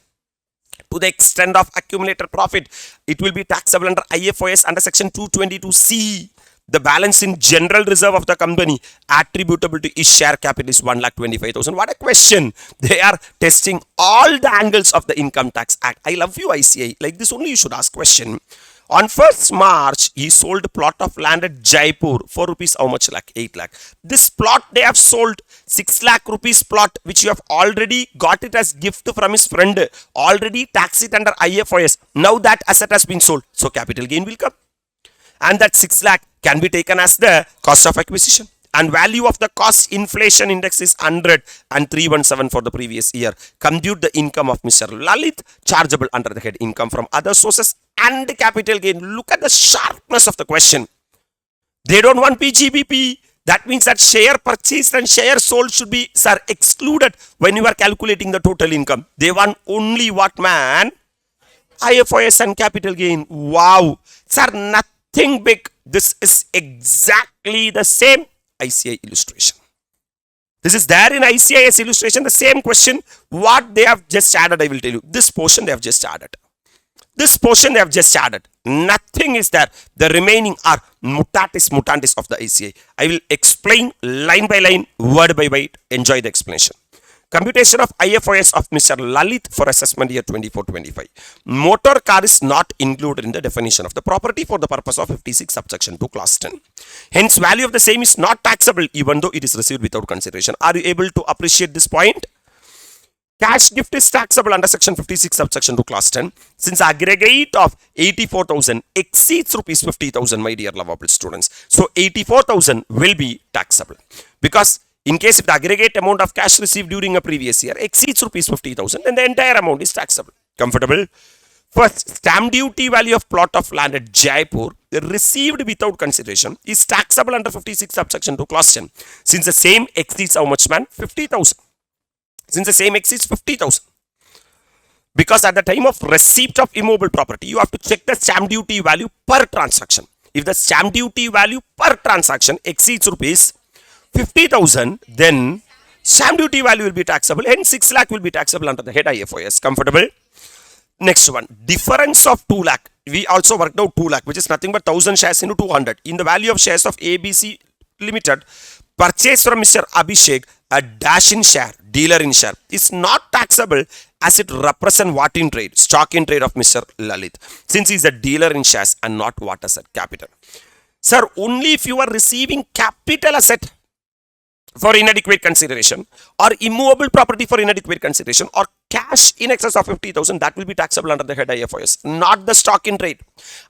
To the extent of accumulated profit, it will be taxable under IFOS under section 222C. The balance in general reserve of the company attributable to his share capital is 1,25,000. What a question. They are testing all the angles of the Income Tax Act. I love you, ICAI. Like this only you should ask question. On 1st March, he sold a plot of land at Jaipur for rupees how much lakh? 8 lakh. This plot they have sold 6 lakh rupees plot, which you have already got it as gift from his friend. Already tax it under IFOS. Now that asset has been sold. So capital gain will come. And that 6 lakh can be taken as the cost of acquisition. And value of the cost inflation index is 100 and 317 for the previous year. Compute the income of Mr. Lalit, chargeable under the head income from other sources and capital gain. Look at the sharpness of the question. They don't want PGBP. That means that share purchased and share sold should be, sir, excluded when you are calculating the total income. They want only what, man? IFOS and capital gain. Wow. Sir, nothing big. This is exactly the same ICAI illustration. This is there in ICAI's illustration, the same question. What they have just added, I will tell you. This portion they have just added. This portion they have just added. Nothing is there. The remaining are mutatis mutandis of the ICAI. I will explain line by line, word by word. Enjoy the explanation. Computation of IFOS of Mr. Lalit for assessment year 24-25. Motor car is not included in the definition of the property for the purpose of 56 subsection 2 class 10. Hence, value of the same is not taxable even though it is received without consideration. Are you able to appreciate this point? Cash gift is taxable under section 56 subsection 2 class 10 since aggregate of 84,000 exceeds rupees 50,000, my dear lovable students. So 84,000 will be taxable because in case if the aggregate amount of cash received during a previous year exceeds rupees 50,000, then the entire amount is taxable. Comfortable? First, stamp duty value of plot of land at Jaipur received without consideration is taxable under 56 subsection 2 clause 10 since the same exceeds how much, man? 50,000. Since the same exceeds 50,000. Because at the time of receipt of immobile property, you have to check the stamp duty value per transaction. If the stamp duty value per transaction exceeds rupees 50,000, then stamp duty value will be taxable. Hence 6 lakh will be taxable under the head IFOS. Comfortable? Next one, difference of 2 lakh. We also worked out 2 lakh, which is nothing but 1000 shares into 200. In the value of shares of ABC Limited, purchase from Mr. Abhishek, a dash in share, dealer in share, is not taxable as it represents what in trade, stock in trade of Mr. Lalit, since he is a dealer in shares and not what asset, capital. Sir, only if you are receiving capital asset for inadequate consideration or immovable property for inadequate consideration or cash in excess of 50,000, that will be taxable under the head IFOS, not the stock in trade.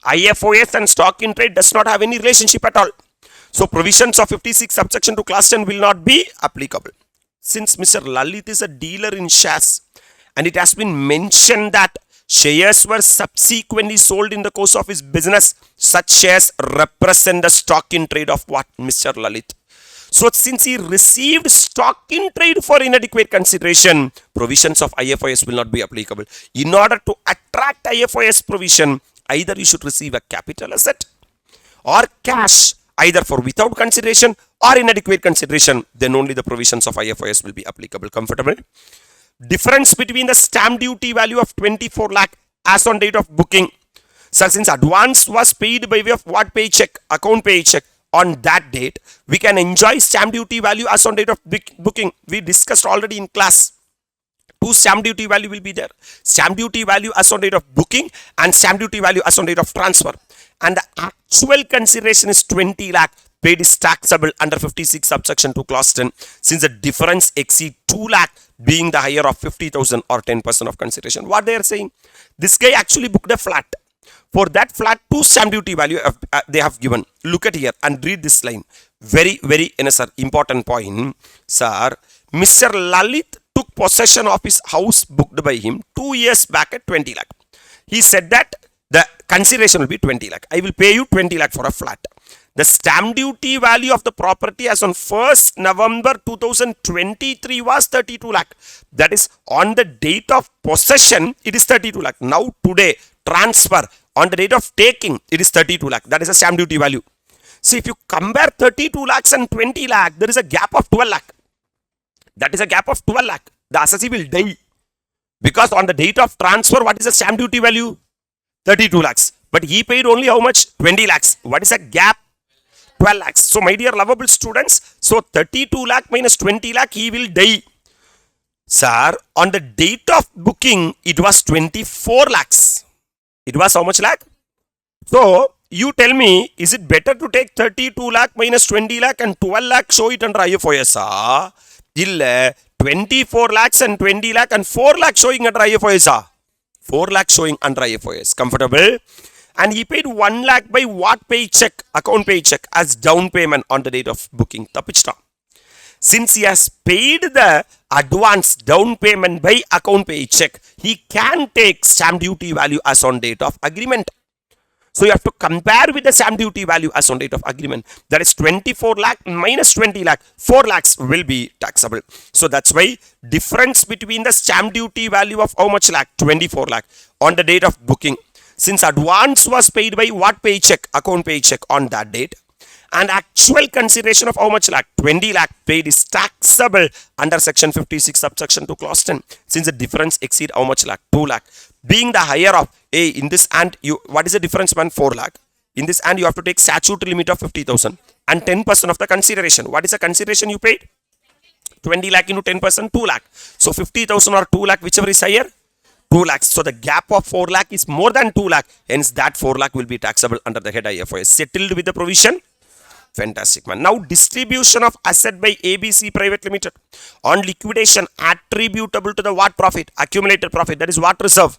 IFOS and stock in trade does not have any relationship at all. So provisions of 56 subsection 2 class 10 will not be applicable. Since Mr. Lalit is a dealer in shares and it has been mentioned that shares were subsequently sold in the course of his business, such shares represent the stock in trade of what? Mr. Lalit. So since he received stock in trade for inadequate consideration, provisions of IFOS will not be applicable. In order to attract IFOS provision, either you should receive a capital asset or cash, either for without consideration or inadequate consideration, then only the provisions of IFOS will be applicable. Comfortable? Difference between the stamp duty value of 24 lakh as on date of booking. So since advance was paid by way of what paycheck? Account paycheck. On that date, we can enjoy stamp duty value as on date of booking. We discussed already in class. Two stamp duty value will be there. Stamp duty value as on date of booking and stamp duty value as on date of transfer. And the actual consideration is 20 lakh. Paid is taxable under 56 subsection 2 clause 10 since the difference exceeds 2 lakh being the higher of 50,000 or 10% of consideration. What they are saying? This guy actually booked a flat. For that flat, 2 stamp duty value they have given. Look at here and read this line. Very important point. Sir, Mr. Lalit took possession of his house booked by him 2 years back at 20 lakh. He said that the consideration will be 20 lakh. I will pay you 20 lakh for a flat. The stamp duty value of the property as on 1st November 2023 was 32 lakh. That is on the date of possession, it is 32 lakh. Now today, transfer. On the date of taking, it is 32 lakh. That is a stamp duty value. See, if you compare 32 lakhs and 20 lakh, there is a gap of 12 lakh. That is a gap of 12 lakh. The assessee will die. Because on the date of transfer, what is the stamp duty value? 32 lakhs. But he paid only how much? 20 lakhs. What is a gap? 12 lakhs. So, my dear lovable students, so 32 lakh minus 20 lakh, he will die. Sir, on the date of booking, it was 24 lakhs. It was how much lakh? So, you tell me, is it better to take 32 lakh minus 20 lakh and 12 lakh show it under IFOS? Illa 24 lakhs and 20 lakh and 4 lakh showing under IFOS. 4 lakh showing under IFOS. Comfortable? And he paid 1 lakh by what paycheck? Account paycheck as down payment on the date of booking. Tapichta. Since he has paid the advance down payment by account paycheck, he can take stamp duty value as on date of agreement. So you have to compare with the stamp duty value as on date of agreement. That is 24 lakh minus 20 lakh. 4 lakhs will be taxable. So that's why difference between the stamp duty value of how much lakh? 24 lakh on the date of booking. Since advance was paid by what paycheck? Account paycheck on that date. And actual consideration of how much lakh? 20 lakh paid is taxable under section 56 subsection 2 clause 10. Since the difference exceed how much lakh? 2 lakh. Being the higher of, in this and you, what is the difference man? 4 lakh. In this and you have to take statutory limit of 50,000 and 10% of the consideration. What is the consideration you paid? 20 lakh into 10%, 2 lakh. So 50,000 or 2 lakh, whichever is higher, 2 lakhs. So the gap of 4 lakh is more than 2 lakh. Hence that 4 lakh will be taxable under the head IFRS. Settled with the provision? Fantastic man. Now distribution of asset by ABC Private Limited on liquidation attributable to the what profit? Accumulated profit. That is what reserve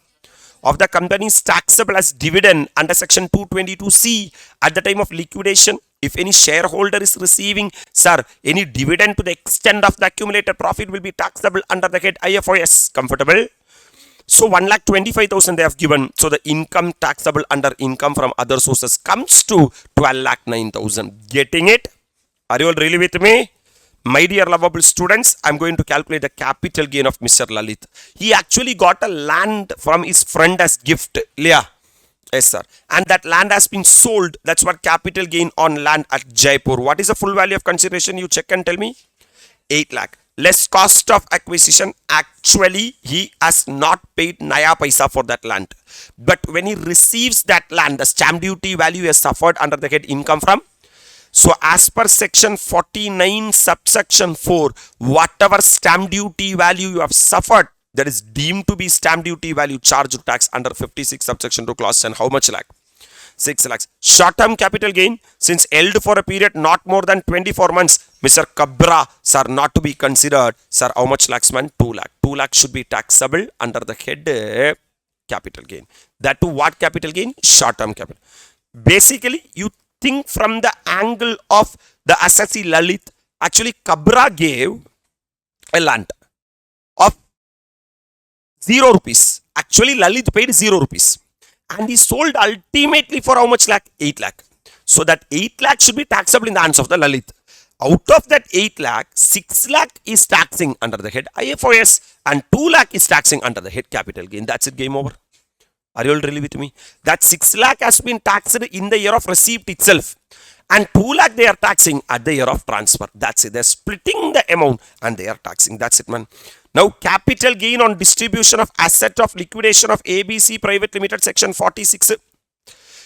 of the company is taxable as dividend under section 222C at the time of liquidation. If any shareholder is receiving, sir, any dividend to the extent of the accumulated profit will be taxable under the head IFRS. Comfortable? So 1,25,000 they have given. So the income taxable under income from other sources comes to 12,09,000. Getting it? Are you all really with me? My dear lovable students, I'm going to calculate the capital gain of Mr. Lalit. He actually got a land from his friend as gift. Leah. Yes, sir. And that land has been sold. That's what capital gain on land at Jaipur. What is the full value of consideration? You check and tell me. 8 lakh. Less cost of acquisition. Actually, he has not paid Naya Paisa for that land. But when he receives that land, the stamp duty value has suffered under the head income from. So as per section 49 subsection 4, whatever stamp duty value you have suffered, that is deemed to be stamp duty value charged tax under 56 subsection 2 clause 10. How much lakh? 6 lakhs. Short-term capital gain, since held for a period not more than 24 months, Mr. Kabra, sir, not to be considered. Sir, how much lakhs man? 2 lakh. 2 lakh should be taxable under the head capital gain. That to what capital gain? Short-term capital. Basically, you think from the angle of the assessee Lalit. Actually, Kabra gave a land of 0 rupees. Actually, Lalit paid 0 rupees. And he sold ultimately for how much lakh? 8 lakh. So that 8 lakh should be taxable in the hands of the Lalit. Out of that 8 lakh, 6 lakh is taxing under the head IFRS and 2 lakh is taxing under the head capital gain. That's it, game over. Are you all really with me? That 6 lakh has been taxed in the year of receipt itself. And 2 lakh they are taxing at the year of transfer. That's it. They're splitting the amount and they are taxing. That's it, man. Now, capital gain on distribution of asset of liquidation of ABC Private Limited, section 46.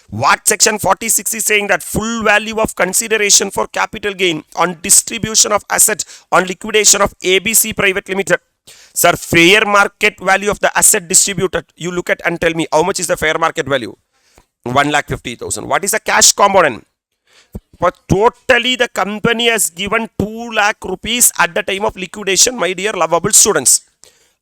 What section 46 is saying? That full value of consideration for capital gain on distribution of asset on liquidation of ABC Private Limited. Sir, fair market value of the asset distributed. You look at and tell me how much is the fair market value? 1,50,000. What is the cash component? But totally the company has given 2 lakh rupees at the time of liquidation, my dear lovable students.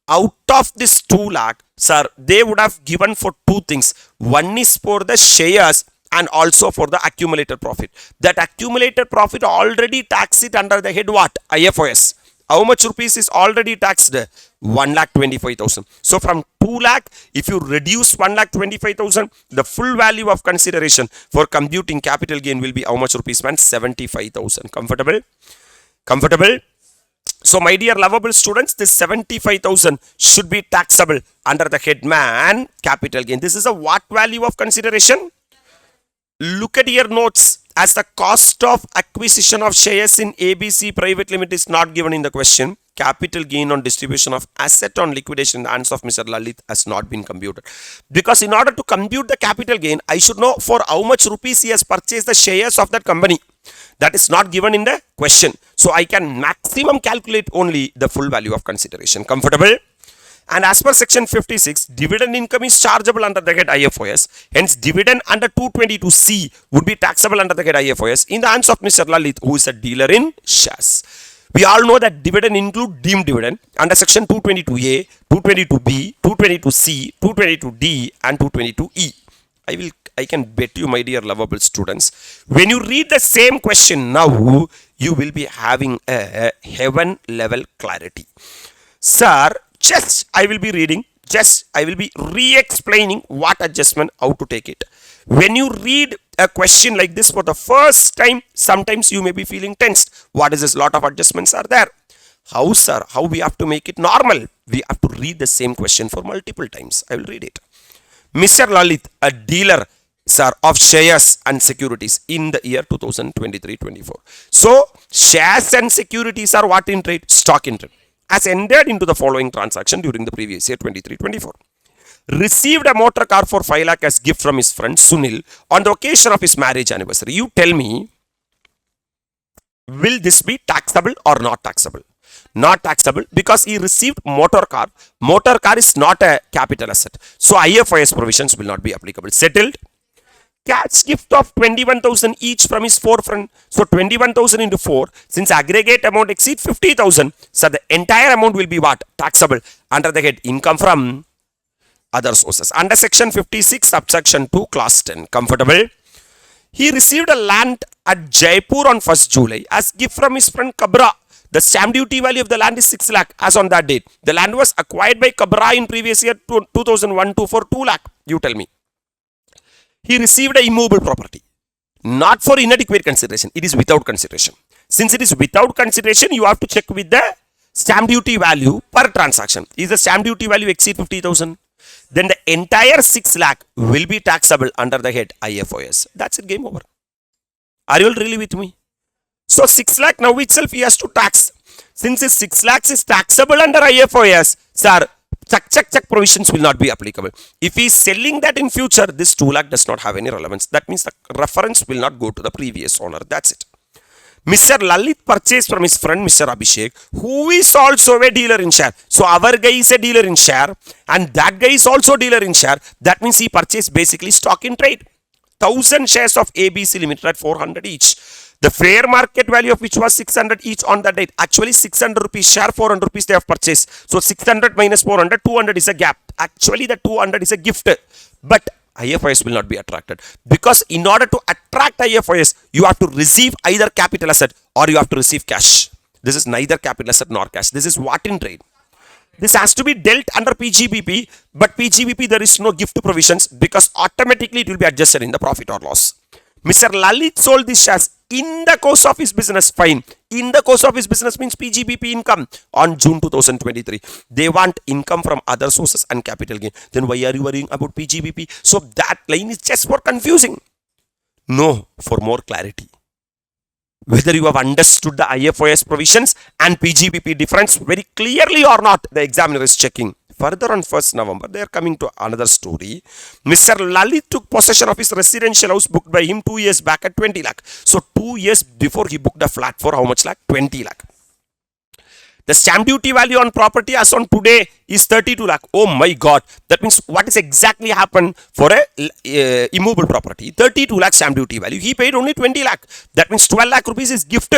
Out of this 2 lakh, sir, they would have given for 2 things. One is for the shares and also for the accumulated profit. That accumulated profit already taxed it under the head what? IFRS. How much rupees is already taxed? 1,25,000. So from 2 lakh, if you reduce 1,25,000, the full value of consideration for computing capital gain will be how much rupees, man? 75,000. Comfortable? Comfortable? So my dear lovable students, this 75,000 should be taxable under the head man capital gain. This is a what value of consideration? Look at your notes. As the cost of acquisition of shares in ABC Private Limited is not given in the question, capital gain on distribution of asset on liquidation in the hands of Mr. Lalit has not been computed. Because in order to compute the capital gain, I should know for how much rupees he has purchased the shares of that company. That is not given in the question. So I can maximum calculate only the full value of consideration. Comfortable? And as per section 56, dividend income is chargeable under the head IFRS. Hence, dividend under 222C would be taxable under the head IFRS in the hands of Mr. Lalit, who is a dealer in shares. We all know that dividend include deemed dividend under section 222A, 222B, 222C, 222D and 222E. I can bet you, my dear lovable students, when you read the same question now, you will be having a heaven level clarity. Sir, I will be reading, I will be re-explaining what adjustment, how to take it. When you read a question like this for the first time, sometimes you may be feeling tensed. What is this? Lot of adjustments are there. How, sir? How we have to make it normal? We have to read the same question for multiple times. I will read it. Mr. Lalit, a dealer, sir, of shares and securities in the year 2023-24. So, shares and securities are what in trade? Stock in trade. As entered into the following transaction during the previous year 23-24. Received a motor car for 5 lakh as gift from his friend Sunil on the occasion of his marriage anniversary. You tell me, will this be taxable or not taxable? Not taxable because he received motor car. Motor car is not a capital asset. So IFRS provisions will not be applicable. Settled. Cash gift of 21,000 each from his 4 friends. So 21,000 into 4. Since aggregate amount exceeds 50,000, so the entire amount will be what? Taxable under the head income from other sources. Under section 56, subsection 2, clause 10. Comfortable? He received a land at Jaipur on 1st July as gift from his friend Kabra. The stamp duty value of the land is 6 lakh as on that date. The land was acquired by Kabra in previous year 2001-2 for 2 lakh. You tell me. He received a immovable property. Not for inadequate consideration. It is without consideration. Since it is without consideration, you have to check with the stamp duty value per transaction. Is the stamp duty value exceed 50,000? Then the entire 6 lakh will be taxable under the head IFOS. That's it, game over. Are you all really with me? So 6 lakh now itself he has to tax. Since his 6 lakhs is taxable under IFOS, sir, check provisions will not be applicable. If he is selling that in future, this 2 lakh does not have any relevance. That means the reference will not go to the previous owner. That's it. Mr. Lalit purchased from his friend Mr. Abhishek, who is also a dealer in share. So our guy is a dealer in share and that guy is also dealer in share. That means he purchased basically stock in trade. 1,000 shares of ABC Limited at 400 each. The fair market value of which was 600 each on that date. Actually 600 rupees share, 400 rupees they have purchased. So 600 minus 400, 200 is a gap. Actually the 200 is a gift. But IFRS will not be attracted. Because in order to attract IFRS, you have to receive either capital asset or you have to receive cash. This is neither capital asset nor cash. This is what in trade. This has to be dealt under PGBP, but PGBP there is no gift provisions because automatically it will be adjusted in the profit or loss. Mr. Lalit sold these shares in the course of his business. Fine. In the course of his business means PGBP income on June 2023. They want income from other sources and capital gain. Then why are you worrying about PGBP? So that line is just for confusing. No, for more clarity. Whether you have understood the IFOS provisions and PGBP difference very clearly or not, the examiner is checking. Further on 1st November, they are coming to another story. Mr. Lalit took possession of his residential house booked by him 2 years back at 20 lakh. So 2 years before he booked a flat for how much lakh? 20 lakh. The stamp duty value on property as on today is 32 lakh. Oh my God. That means what is exactly happened for a immovable property? 32 lakh stamp duty value. He paid only 20 lakh. That means 12 lakh rupees is gift.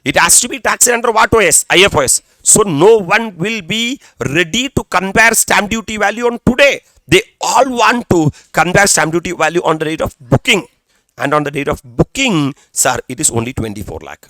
It has to be taxed under what OS? IFOS. So no one will be ready to compare stamp duty value on today. They all want to compare stamp duty value on the date of booking. And on the date of booking, sir, it is only 24 lakh.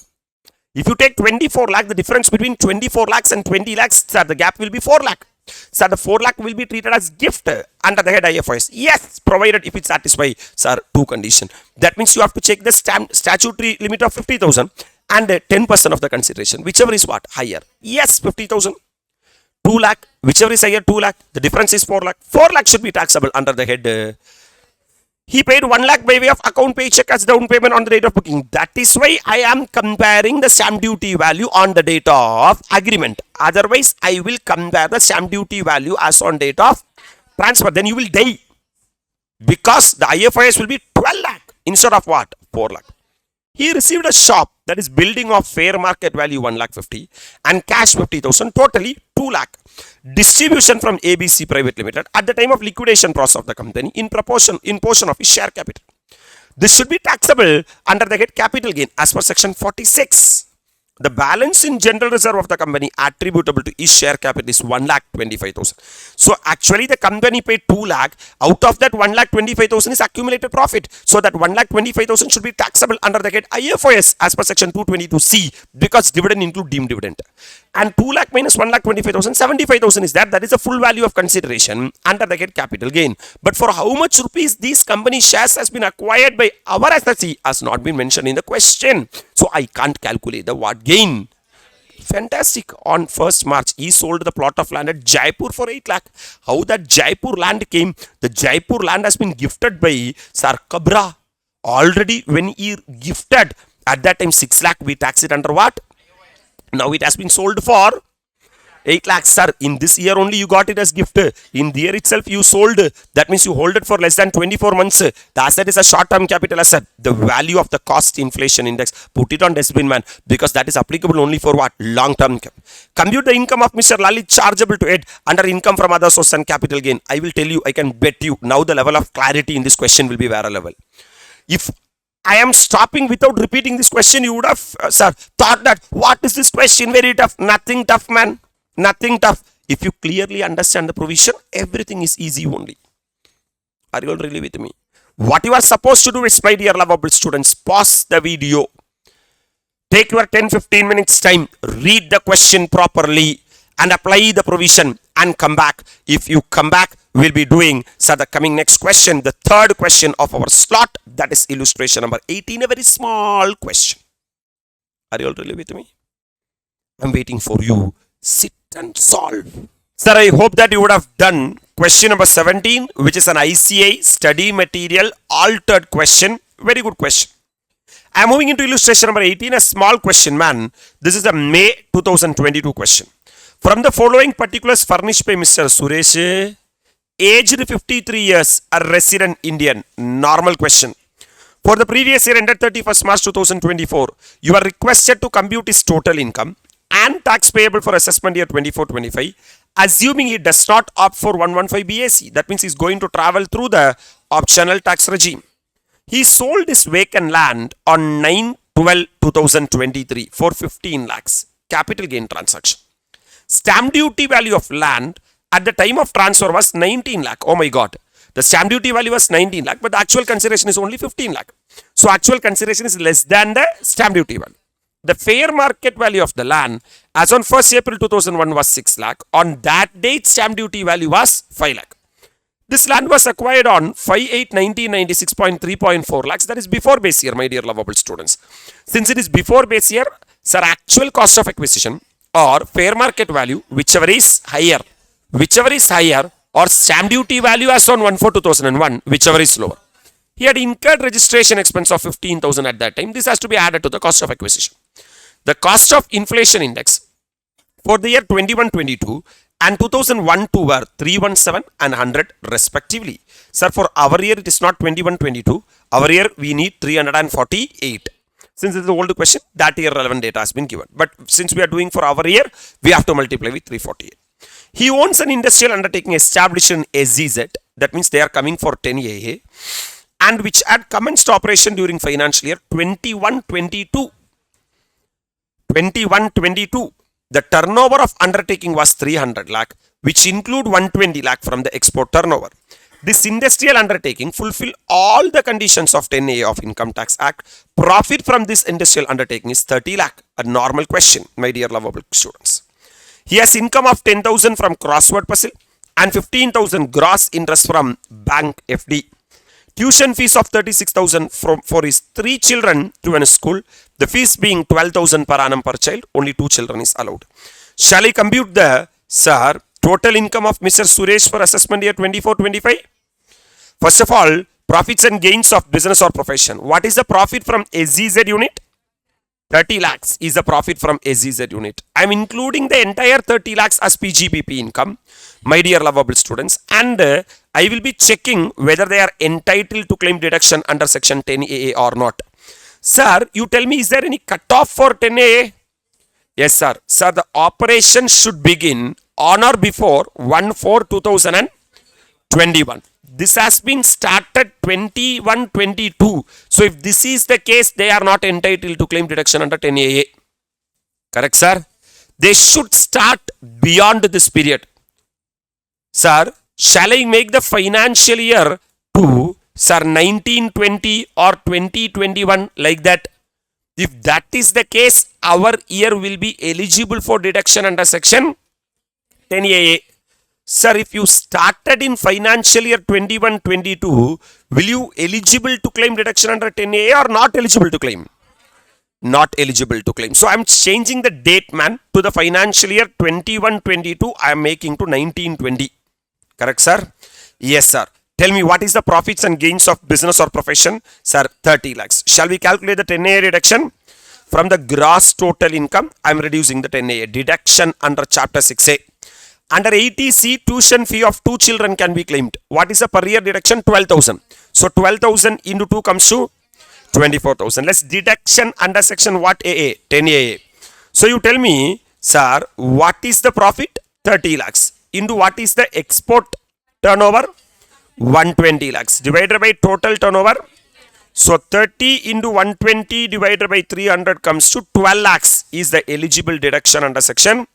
If you take 24 lakh, the difference between 24 lakhs and 20 lakhs, sir, the gap will be 4 lakh. Sir, the 4 lakh will be treated as gift under the head IFOS. Yes, provided if it satisfies, sir, 2 conditions. That means you have to check the statutory limit of 50,000 and 10% of the consideration. Whichever is what? Higher. Yes, 50,000. 2 lakh. Whichever is higher, 2 lakh. The difference is 4 lakh. 4 lakh should be taxable under the head. He paid 1 lakh by way of account pay check as down payment on the date of booking. That is why I am comparing the stamp duty value on the date of agreement. Otherwise, I will compare the stamp duty value as on date of transfer. Then you will die. Because the IFRS will be 12 lakh instead of what? 4 lakh. He received a shop, that is building of fair market value 1 lakh 50 and cash 50,000, totally 2 lakh. Distribution from ABC Private Limited at the time of liquidation process of the company in portion of his share capital. This should be taxable under the head capital gain as per section 46. The balance in general reserve of the company attributable to his share capital is 1,25,000. So actually the company paid 2 lakh. Out of that 1,25,000 is accumulated profit. So that 1,25,000 should be taxable under the head IFOS as per section 222C because dividend include deemed dividend. And 2 lakh minus 1,25,000, 75,000 is that. That is the full value of consideration under the head capital gain. But for how much rupees these company shares has been acquired by our SSC has not been mentioned in the question. So I can't calculate the what gain Fantastic. On 1st March, he sold the plot of land at Jaipur for 8 lakh. How that Jaipur land came? The Jaipur land has been gifted by Sir Kabra. Already when he gifted, at that time 6 lakh, we tax it under what? Now it has been sold for 8 lakhs, sir. In this year only you got it as gift. In the year itself you sold. That means you hold it for less than 24 months. The asset is a short-term capital asset. The value of the cost inflation index, put it on dustbin, man, because that is applicable only for what? Long-term. Compute the income of Mr. Lalit chargeable to it under income from other source and capital gain. I will tell you, I can bet you, now the level of clarity in this question will be very level. If I am stopping without repeating this question, you would have, sir, thought that, what is this question? Very tough. Nothing tough, man. Nothing tough. If you clearly understand the provision, everything is easy only. Are you all really with me? What you are supposed to do is, my dear lovable students, pause the video. Take your 10-15 minutes time. Read the question properly and apply the provision and come back. If you come back, we'll be doing, so the coming next question, the third question of our slot, that is illustration number 18, a very small question. Are you all really with me? I'm waiting for you. Sit and solve. Sir, I hope that you would have done question number 17, which is an ICAI study material altered question. Very good question. I am moving into illustration number 18, a small question, man. This is a May 2022 question. From the following particulars furnished by Mr. Suresh, aged 53 years, a resident Indian. Normal question. For the previous year ended 31st March 2024, you are requested to compute his total income and tax payable for assessment year 24-25, assuming he does not opt for 115 BAC. That means he is going to travel through the optional tax regime. He sold his vacant land on 9/12/2023 for 15 lakhs. Capital gain transaction. Stamp duty value of land at the time of transfer was 19 lakh. Oh my God. The stamp duty value was 19 lakh, but the actual consideration is only 15 lakh. So actual consideration is less than the stamp duty value. The fair market value of the land as on 1st April 2001 was 6 lakh. On that date, stamp duty value was 5 lakh. This land was acquired on 5/8/1996.3.4 lakhs. That is before base year, my dear lovable students. Since it is before base year, sir, actual cost of acquisition or fair market value, whichever is higher, or stamp duty value as on 1/4/2001, whichever is lower. He had incurred registration expense of 15,000 at that time. This has to be added to the cost of acquisition. The cost of inflation index for the year 21-22 and 2001-2 were 317 and 100 respectively. Sir, for our year it is not 21-22. Our year we need 348. Since it is the old question, that year relevant data has been given. But since we are doing for our year, we have to multiply with 348. He owns an industrial undertaking established in SEZ. That means they are coming for 10 AA. And which had commenced operation during financial year 21-22. 21-22. The turnover of undertaking was 300 lakh, which include 120 lakh from the export turnover. This industrial undertaking fulfill all the conditions of 10A of Income Tax Act. Profit from this industrial undertaking is 30 lakh. A normal question, my dear lovable students. He has income of 10,000 from crossword puzzle and 15,000 gross interest from bank FD. Tuition fees of 36,000 for his 3 children to a school. The fees being 12,000 per annum per child. Only 2 children is allowed. Shall I compute the, sir, total income of Mr. Suresh for assessment year 24-25? First of all, profits and gains of business or profession. What is the profit from SEZ unit? 30 lakhs is the profit from SEZ unit. I am including the entire 30 lakhs as PGBP income, my dear lovable students, and I will be checking whether they are entitled to claim deduction under section 10AA or not. Sir, you tell me, is there any cutoff for 10AA? Yes, sir. Sir, the operation should begin on or before 1/4/2021. This has been started 21-22. So if this is the case, they are not entitled to claim deduction under 10AA. Correct, sir? They should start beyond this period. Sir, shall I make the financial year to, sir, 1920 or 2021 like that? If that is the case, our year will be eligible for deduction under section 10AA. Sir, if you started in financial year 21-22, will you eligible to claim deduction under 10AA or not eligible to claim? not eligible to claim. So I'm changing the date, man, to the financial year 21-22. I am making to 19-20. Correct, sir? Yes, sir. Tell me, what is the profits and gains of business or profession? Sir, 30 lakhs. Shall we calculate the 10A reduction? From the gross total income, I am reducing the 10A. Deduction under chapter 6A. Under 80C, tuition fee of 2 children can be claimed. What is the per year deduction? 12,000. So 12,000 into 2 comes to 24,000. Let's deduction under section what AA? 10AA. So you tell me, sir, what is the profit? 30 lakhs. Into what is the export turnover? 120 lakhs. Divided by total turnover. So 30 into 120 divided by 300 comes to 12 lakhs is the eligible deduction under section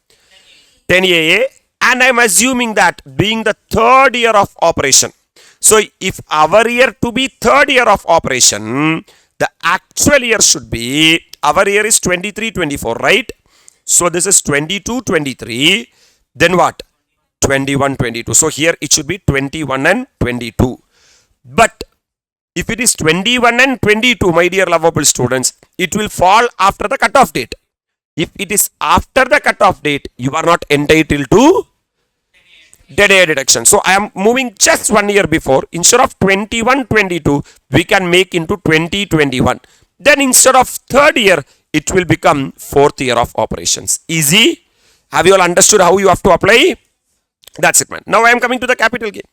10AA. And I am assuming that being the third year of operation. So if our year to be third year of operation, the actual year should be, our year is 23-24, right? So this is 22-23. Then what? 21-22. So here it should be 21 and 22. But if it is 21 and 22, my dear lovable students, it will fall after the cutoff date. If it is after the cutoff date, you are not entitled to 10A deduction. So I am moving just 1 year before. Instead of 21-22, we can make into 20-21. Then instead of third year, it will become fourth year of operations. Easy? Have you all understood how you have to apply? That's it, man. Now I am coming to the capital gain.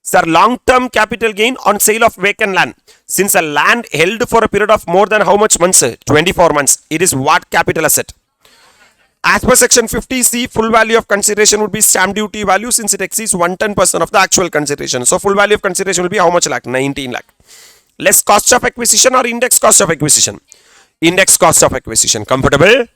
Sir, long-term capital gain on sale of vacant land. Since a land held for a period of more than how much months? 24 months. It is what capital asset? As per section 50C, full value of consideration would be stamp duty value since it exceeds 110% of the actual consideration. So full value of consideration will be how much lakh? 19 lakh. Less cost of acquisition or index cost of acquisition? Index cost of acquisition. Comfortable?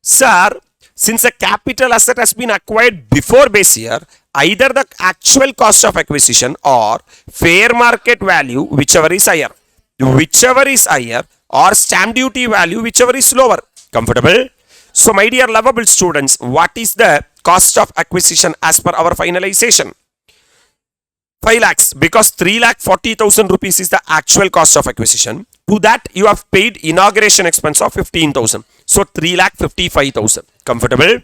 Sir, since a capital asset has been acquired before base year, either the actual cost of acquisition or fair market value, whichever is higher. Whichever is higher, or stamp duty value, whichever is lower. Comfortable? So my dear lovable students, what is the cost of acquisition as per our finalization? 5 lakhs, because 3,40,000 rupees is the actual cost of acquisition. To that you have paid inauguration expense of 15,000. So 3,55,000. Comfortable?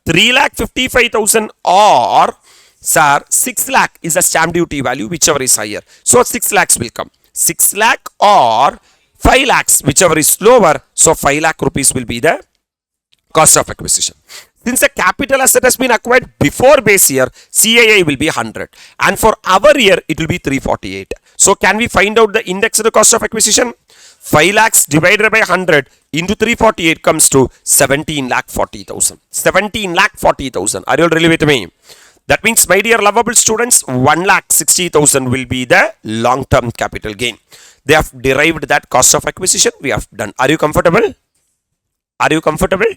3,55,000 or sir 6 lakh is the stamp duty value, whichever is higher. So 6 lakhs will come. 6 lakh or 5 lakhs, whichever is lower. So 5 lakh rupees will be the cost of acquisition. Since the capital asset has been acquired before base year, CAI will be 100. And for our year, it will be 348. So can we find out the indexed cost of acquisition? 5 lakhs divided by 100 into 348 comes to 17,40,000. 17,40,000. Are you all really with me? That means, my dear lovable students, 1,60,000 will be the long-term capital gain. They have derived that cost of acquisition. We have done. Are you comfortable? Are you comfortable?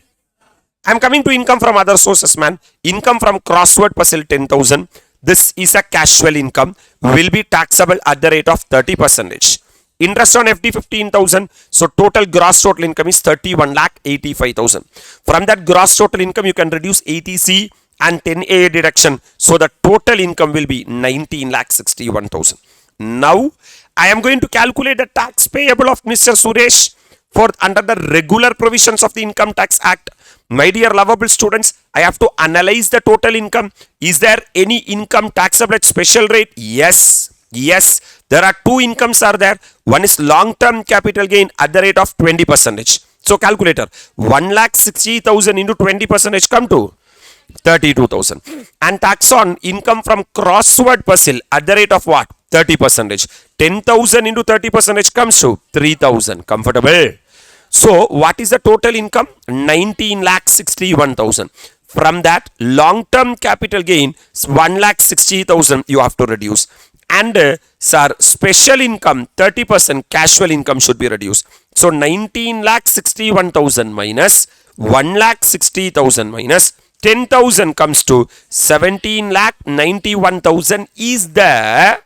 I am coming to income from other sources, man. Income from crossword puzzle 10,000. This is a casual income. Will be taxable at the rate of 30%. Interest on FD 15,000. So total gross total income is 31,85,000. From that gross total income, you can reduce 80C and 10A deduction. So the total income will be 19,61,000. Now I am going to calculate the tax payable of Mr. Suresh for under the regular provisions of the Income Tax Act. My dear lovable students, I have to analyze the total income. Is there any income taxable at special rate? Yes. Yes. There are two incomes are there. One is long-term capital gain at the rate of 20%. So calculator, 1,60,000 into 20% come to 32,000. And tax on income from crossword puzzle at the rate of what? 30%. 10,000 into 30% comes to 3,000. Comfortable? So what is the total income? 19,61,000. From that, long-term capital gain 1,60,000 you have to reduce. And sir, special income 30% casual income should be reduced. So 19,61,000 minus 1,60,000 minus 10,000 comes to 17,91,000 is the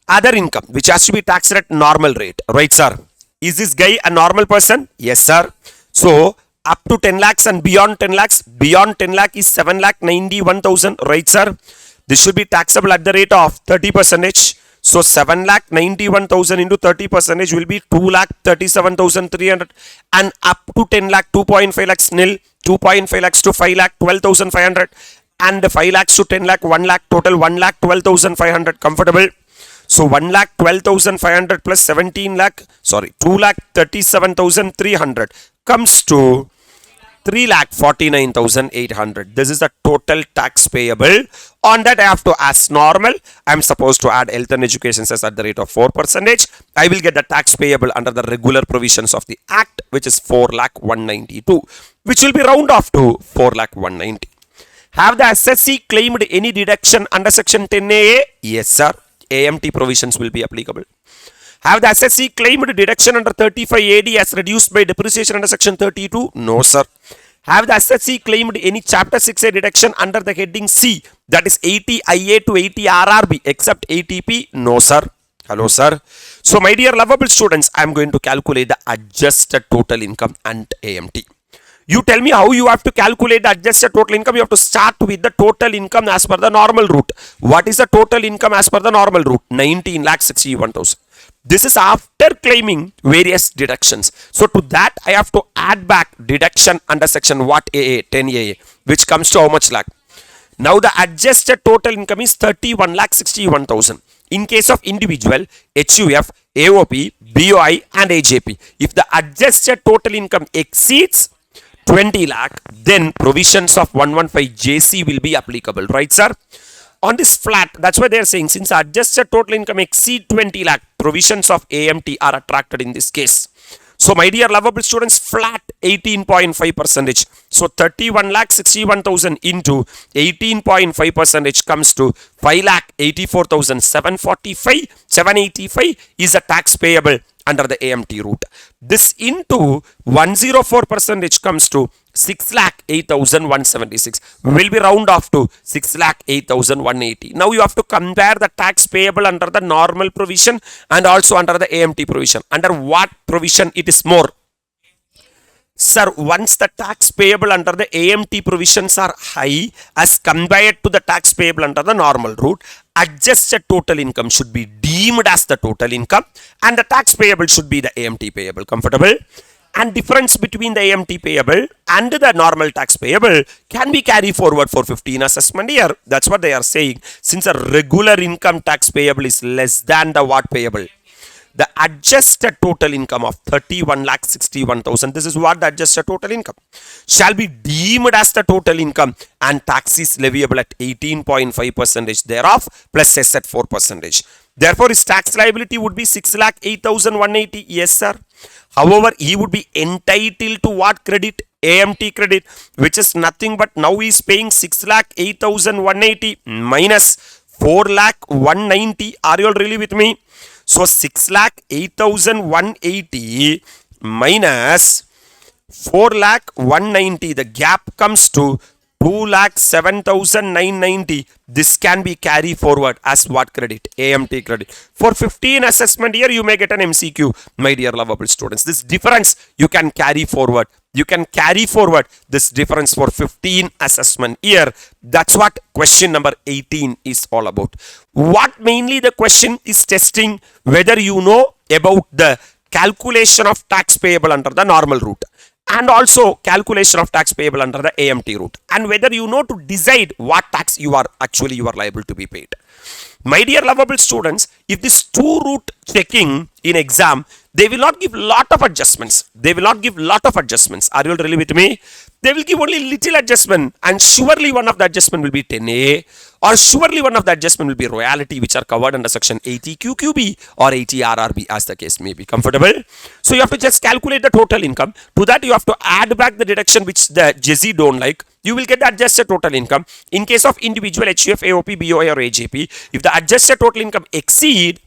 other income which has to be taxed at normal rate. Right, sir? Is this guy a normal person? Yes, sir. So up to 10 lakhs and beyond 10 lakhs, beyond 10 lakh is 7,91,000. Right, sir? This should be taxable at the rate of 30%. So 7,91,000 into 30 percentage will be 2,37,300 and up to 10 lakh 2.5 lakhs nil, 2.5 lakhs to 5 lakh 12,500 and 5 lakhs to 10 lakh 1 lakh total 1,12,500 comfortable. So 1,12,500 plus 2,37,300 comes to 3,49,800. This is the total tax payable. On that I have to, as normal, I am supposed to add health and education cess at the rate of 4%. I will get the tax payable under the regular provisions of the Act, which is 4,192, which will be round off to 4,190. Have the assessee claimed any deduction under section 10A? Yes, sir. AMT provisions will be applicable. Have the assessee claimed deduction under 35 AD as reduced by depreciation under section 32? No, sir. Have the assessee claimed any chapter 6A deduction under the heading C, that is 80 IA to 80 RRB except ATP? No, sir. Hello, sir. So, my dear lovable students, I am going to calculate the adjusted total income and AMT. You tell me how you have to calculate the adjusted total income. You have to start with the total income as per the normal route. What is the total income as per the normal route? 19,61,000. This is after claiming various deductions. So to that I have to add back deduction under section what AA, 10AA, which comes to how much lakh? Now the adjusted total income is 31,61,000. In case of individual, HUF, AOP, BOI and AJP. If the adjusted total income exceeds 20 lakh, then provisions of 115 JC will be applicable, right, sir? On this flat, that's why they are saying since adjusted total income exceed 20 lakh, provisions of AMT are attracted in this case. So, my dear lovable students, flat 18.5%. So, 31,61,000 into 18.5% comes to 5,84,785 is a tax payable under the AMT route. This into 104% comes to 6,08,176. Will be round off to 6,08,180. Now you have to compare the tax payable under the normal provision and also under the AMT provision. Under what provision it is more? Sir, once the tax payable under the AMT provisions are high as compared to the tax payable under the normal route, adjusted total income should be deemed as the total income and the tax payable should be the AMT payable. Comfortable? And difference between the AMT payable and the normal tax payable can be carried forward for 15 assessment year. That's what they are saying. Since a regular income tax payable is less than the what payable? The adjusted total income of 31,61,000, this is what the adjusted total income, shall be deemed as the total income and tax is leviable at 18.5% thereof plus cess at 4%. Therefore, his tax liability would be 6,08,180. Yes, sir. However, he would be entitled to what credit? AMT credit, which is nothing but now he is paying 6,08,180 minus 4,190. Are you all really with me? So 6,08,180 minus 4,190, the gap comes to 2,07,990. This can be carried forward as what credit? AMT credit. For 15 assessment year, you may get an MCQ, my dear lovable students. This difference you can carry forward. You can carry forward this difference for 15 assessment year. That's what question number 18 is all about. What mainly the question is testing whether you know about the calculation of tax payable under the normal route and also calculation of tax payable under the AMT route and whether you know to decide what tax you are liable to be paid. My dear lovable students, if this two route checking in exam, they will not give lot of adjustments. They will not give lot of adjustments. Are you all really with me? They will give only little adjustment and surely one of the adjustment will be 10A or surely one of the adjustment will be royalty which are covered under section 80 QQB or 80 RRB as the case may be. Comfortable? So you have to just calculate the total income. To that you have to add back the deduction which the JZ don't like. You will get the adjusted total income. In case of individual HUF, AOP, BOI or AJP, if the adjusted total income exceed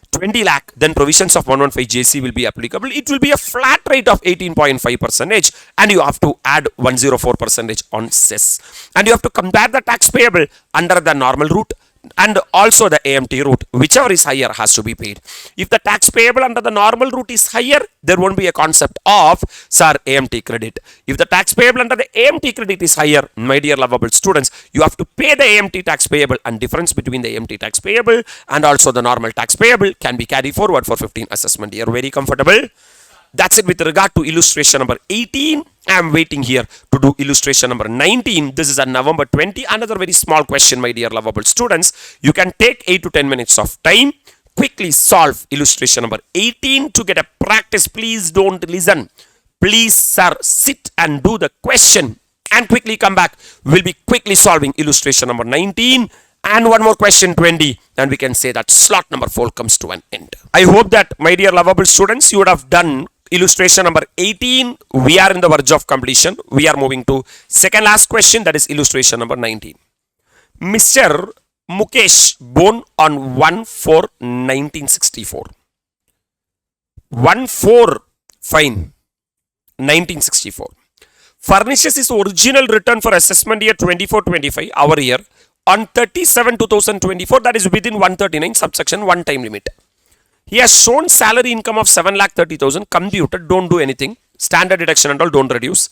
20 lakh, then provisions of 115 JC will be applicable. It will be a flat rate of 18.5% and you have to add 104% on cess. And you have to compare the tax payable under the normal route and also the AMT route, whichever is higher has to be paid. If the tax payable under the normal route is higher, there won't be a concept of sir AMT credit. If the tax payable under the AMT credit is higher, my dear lovable students, you have to pay the AMT tax payable, and difference between the AMT tax payable and also the normal tax payable can be carried forward for 15 assessment year. Very comfortable? That's it with regard to illustration number 18. I am waiting here to do illustration number 19. This is a November 20. Another very small question, my dear lovable students. You can take 8 to 10 minutes of time. Quickly solve illustration number 18 to get a practice. Please don't listen. Please, sir, sit and do the question and quickly come back. We'll be quickly solving illustration number 19. And one more question 20, and we can say that slot number 4 comes to an end. I hope that, my dear lovable students, you would have done illustration number 18. We are in the verge of completion. We are moving to second last question, that is illustration number 19. Mr. Mukesh, born on 1/4/1964. 1/4, fine, 1964. Furnishes his original return for assessment year 24-25, our year, on 37/2024, that is within 139 subsection 1 time limit. He has shown salary income of 7,30,000 computed, don't do anything, standard deduction and all, don't reduce,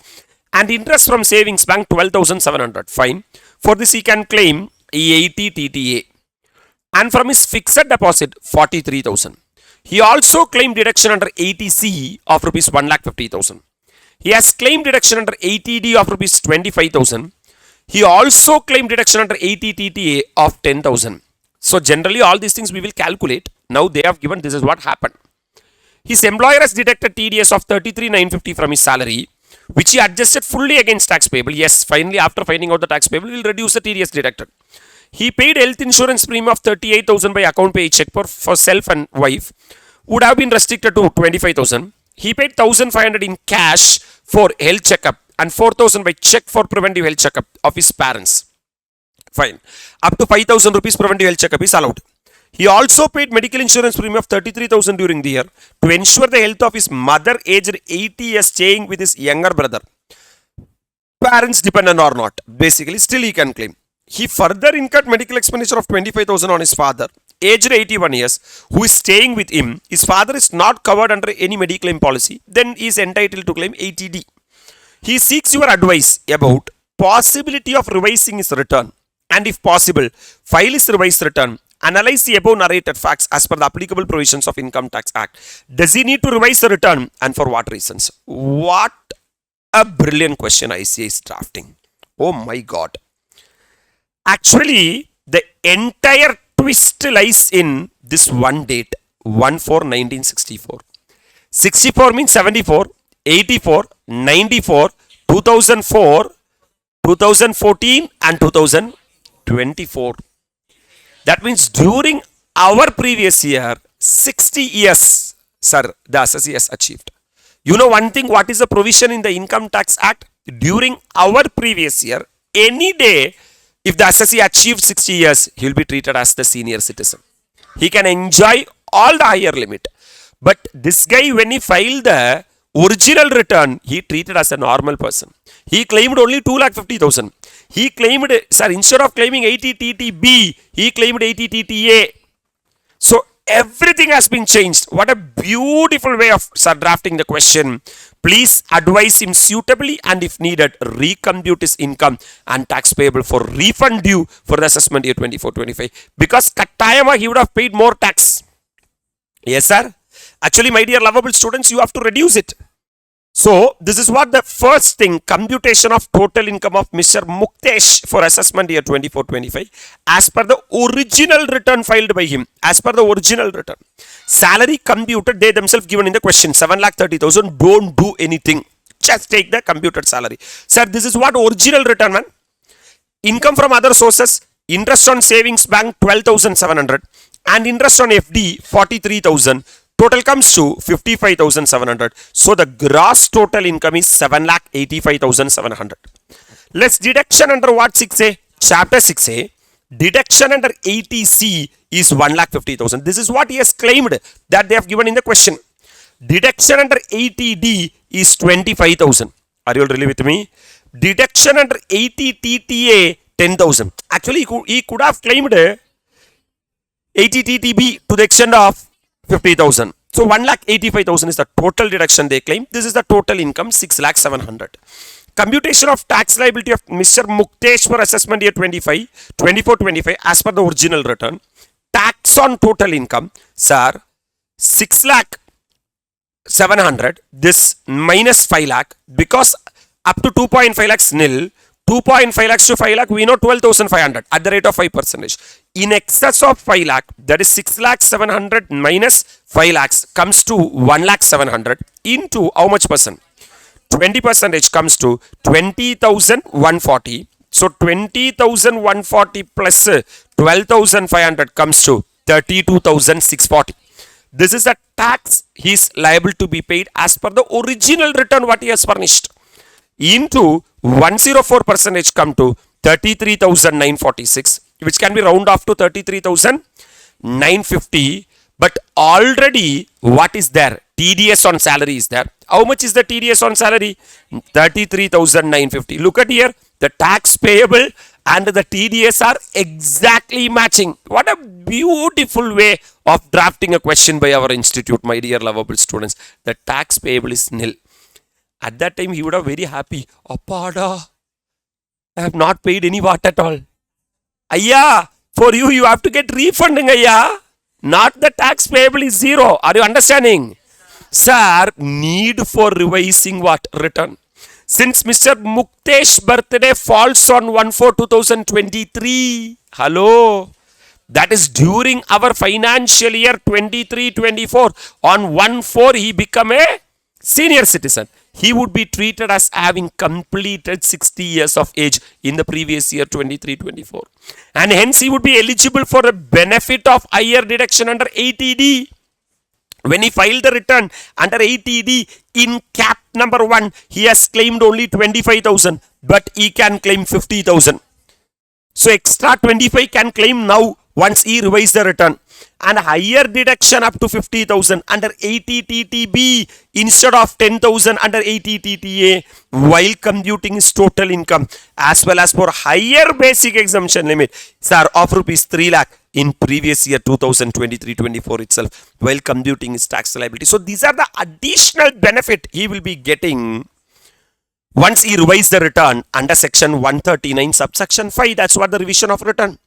and interest from savings bank 12,700, fine. For this he can claim 80 TTA, and from his fixed deposit 43,000. He also claimed deduction under 80C of rupees 1,50,000. He has claimed deduction under 80D of rupees 25,000. He also claimed deduction under 80 TTA of 10,000. So generally all these things we will calculate. Now they have given, this is what happened. His employer has deducted TDS of 33,950 from his salary, which he adjusted fully against tax payable. Yes, finally after finding out the tax payable, we will reduce the TDS deducted. He paid health insurance premium of 38,000 by account pay check for self and wife, would have been restricted to 25,000. He paid 1,500 in cash for health checkup and 4,000 by check for preventive health checkup of his parents. Fine. Up to 5,000 rupees preventive health checkup is allowed. He also paid medical insurance premium of 33,000 during the year to ensure the health of his mother aged 80 years staying with his younger brother. Parents dependent or not, basically still he can claim. He further incurred medical expenditure of 25,000 on his father, aged 81 years, who is staying with him. His father is not covered under any Mediclaim policy, then he is entitled to claim 80D. He seeks your advice about possibility of revising his return, and if possible, file his revised return. Analyze the above narrated facts as per the applicable provisions of Income Tax Act. Does he need to revise the return, and for what reasons? What a brilliant question ICAI is drafting. Oh my God. Actually, the entire twist lies in this one date, 1/4/1964. 64 means 74, 84, 94, 2004, 2014 and 2024. That means during our previous year, 60 years, sir, the assessee has achieved. You know one thing, what is the provision in the Income Tax Act? During our previous year, any day, if the assessee achieved 60 years, he will be treated as the senior citizen. He can enjoy all the higher limit. But this guy, when he filed the original return, he treated as a normal person. He claimed only 2,50,000. He claimed, sir, instead of claiming 80 TTB, he claimed 80 TTA. So everything has been changed. What a beautiful way of, sir, drafting the question. Please advise him suitably, and if needed, recompute his income and tax payable for refund due for the assessment year 24-25. Because Kattayama, he would have paid more tax. Yes, sir. Actually, my dear lovable students, you have to reduce it. So, this is what the first thing, computation of total income of Mr. Mukesh for assessment year 24-25 as per the original return filed by him, as per the original return. Salary computed, they themselves given in the question, 7,30,000, don't do anything. Just take the computed salary. Sir, this is what original return, man. Income from other sources, interest on savings bank 12,700 and interest on FD 43,000. Total comes to 55,700. So the gross total income is 7,85,700. Let's deduction under what 6A? Chapter 6A. Deduction under 80C is 1,50,000. This is what he has claimed that they have given in the question. Deduction under 80D is 25,000. Are you all really with me? Deduction under 80 TTA 10,000. Actually, he could have claimed 80TTB to the extent of 50,000. So 1,85,000 is the total deduction they claim. This is the total income 6,700,000. Computation of tax liability of Mr. Muktesh for assessment year 24-25 as per the original return. Tax on total income, sir, 6,700,000. This minus 5 lakh because up to 2.5 lakhs nil. 2.5 lakhs to 5 lakh, we know 12,500 at the rate of 5%. In excess of 5 lakh, that is 6,700,000 minus 5 lakhs comes to 1,700,000 into how much percent? 20% comes to 20,140. So 20,140 plus 12,500 comes to 32,640. This is the tax he is liable to be paid as per the original return what he has furnished. Into 104% come to 33,946, which can be round off to 33,950. But already what is there? TDS on salary is there. How much is the TDS on salary? 33,950. Look at here. The tax payable and the TDS are exactly matching. What a beautiful way of drafting a question by our institute, my dear lovable students. The tax payable is nil. At that time, he would have very happy. Appada, I have not paid any VAT at all. Ayya, for you, you have to get refunding, ayya. Not the tax payable is zero. Are you understanding? Sir, need for revising what? Return. Since Mr. Muktesh's birthday falls on 1/4/2023. Hello. That is during our financial year 23-24. On 1/4, he become a senior citizen. He would be treated as having completed 60 years of age in the previous year 23-24. And hence he would be eligible for the benefit of higher deduction under 80D. When he filed the return under 80D in cap number 1, he has claimed only 25,000, but he can claim 50,000. So extra 25 can claim now once he revises the return. And higher deduction up to 50,000 under 80TTB instead of 10,000 under 80TTA while computing his total income, as well as for higher basic exemption limit, sir, of rupees 3 lakh in previous year 2023-24 itself while computing his tax liability. So these are the additional benefit he will be getting once he revises the return under section 139 subsection 5. That's what the revision of return.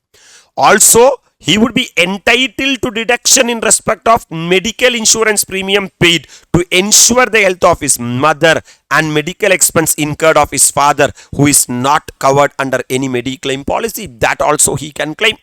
Also, he would be entitled to deduction in respect of medical insurance premium paid to ensure the health of his mother and medical expense incurred of his father who is not covered under any Mediclaim policy. That also he can claim.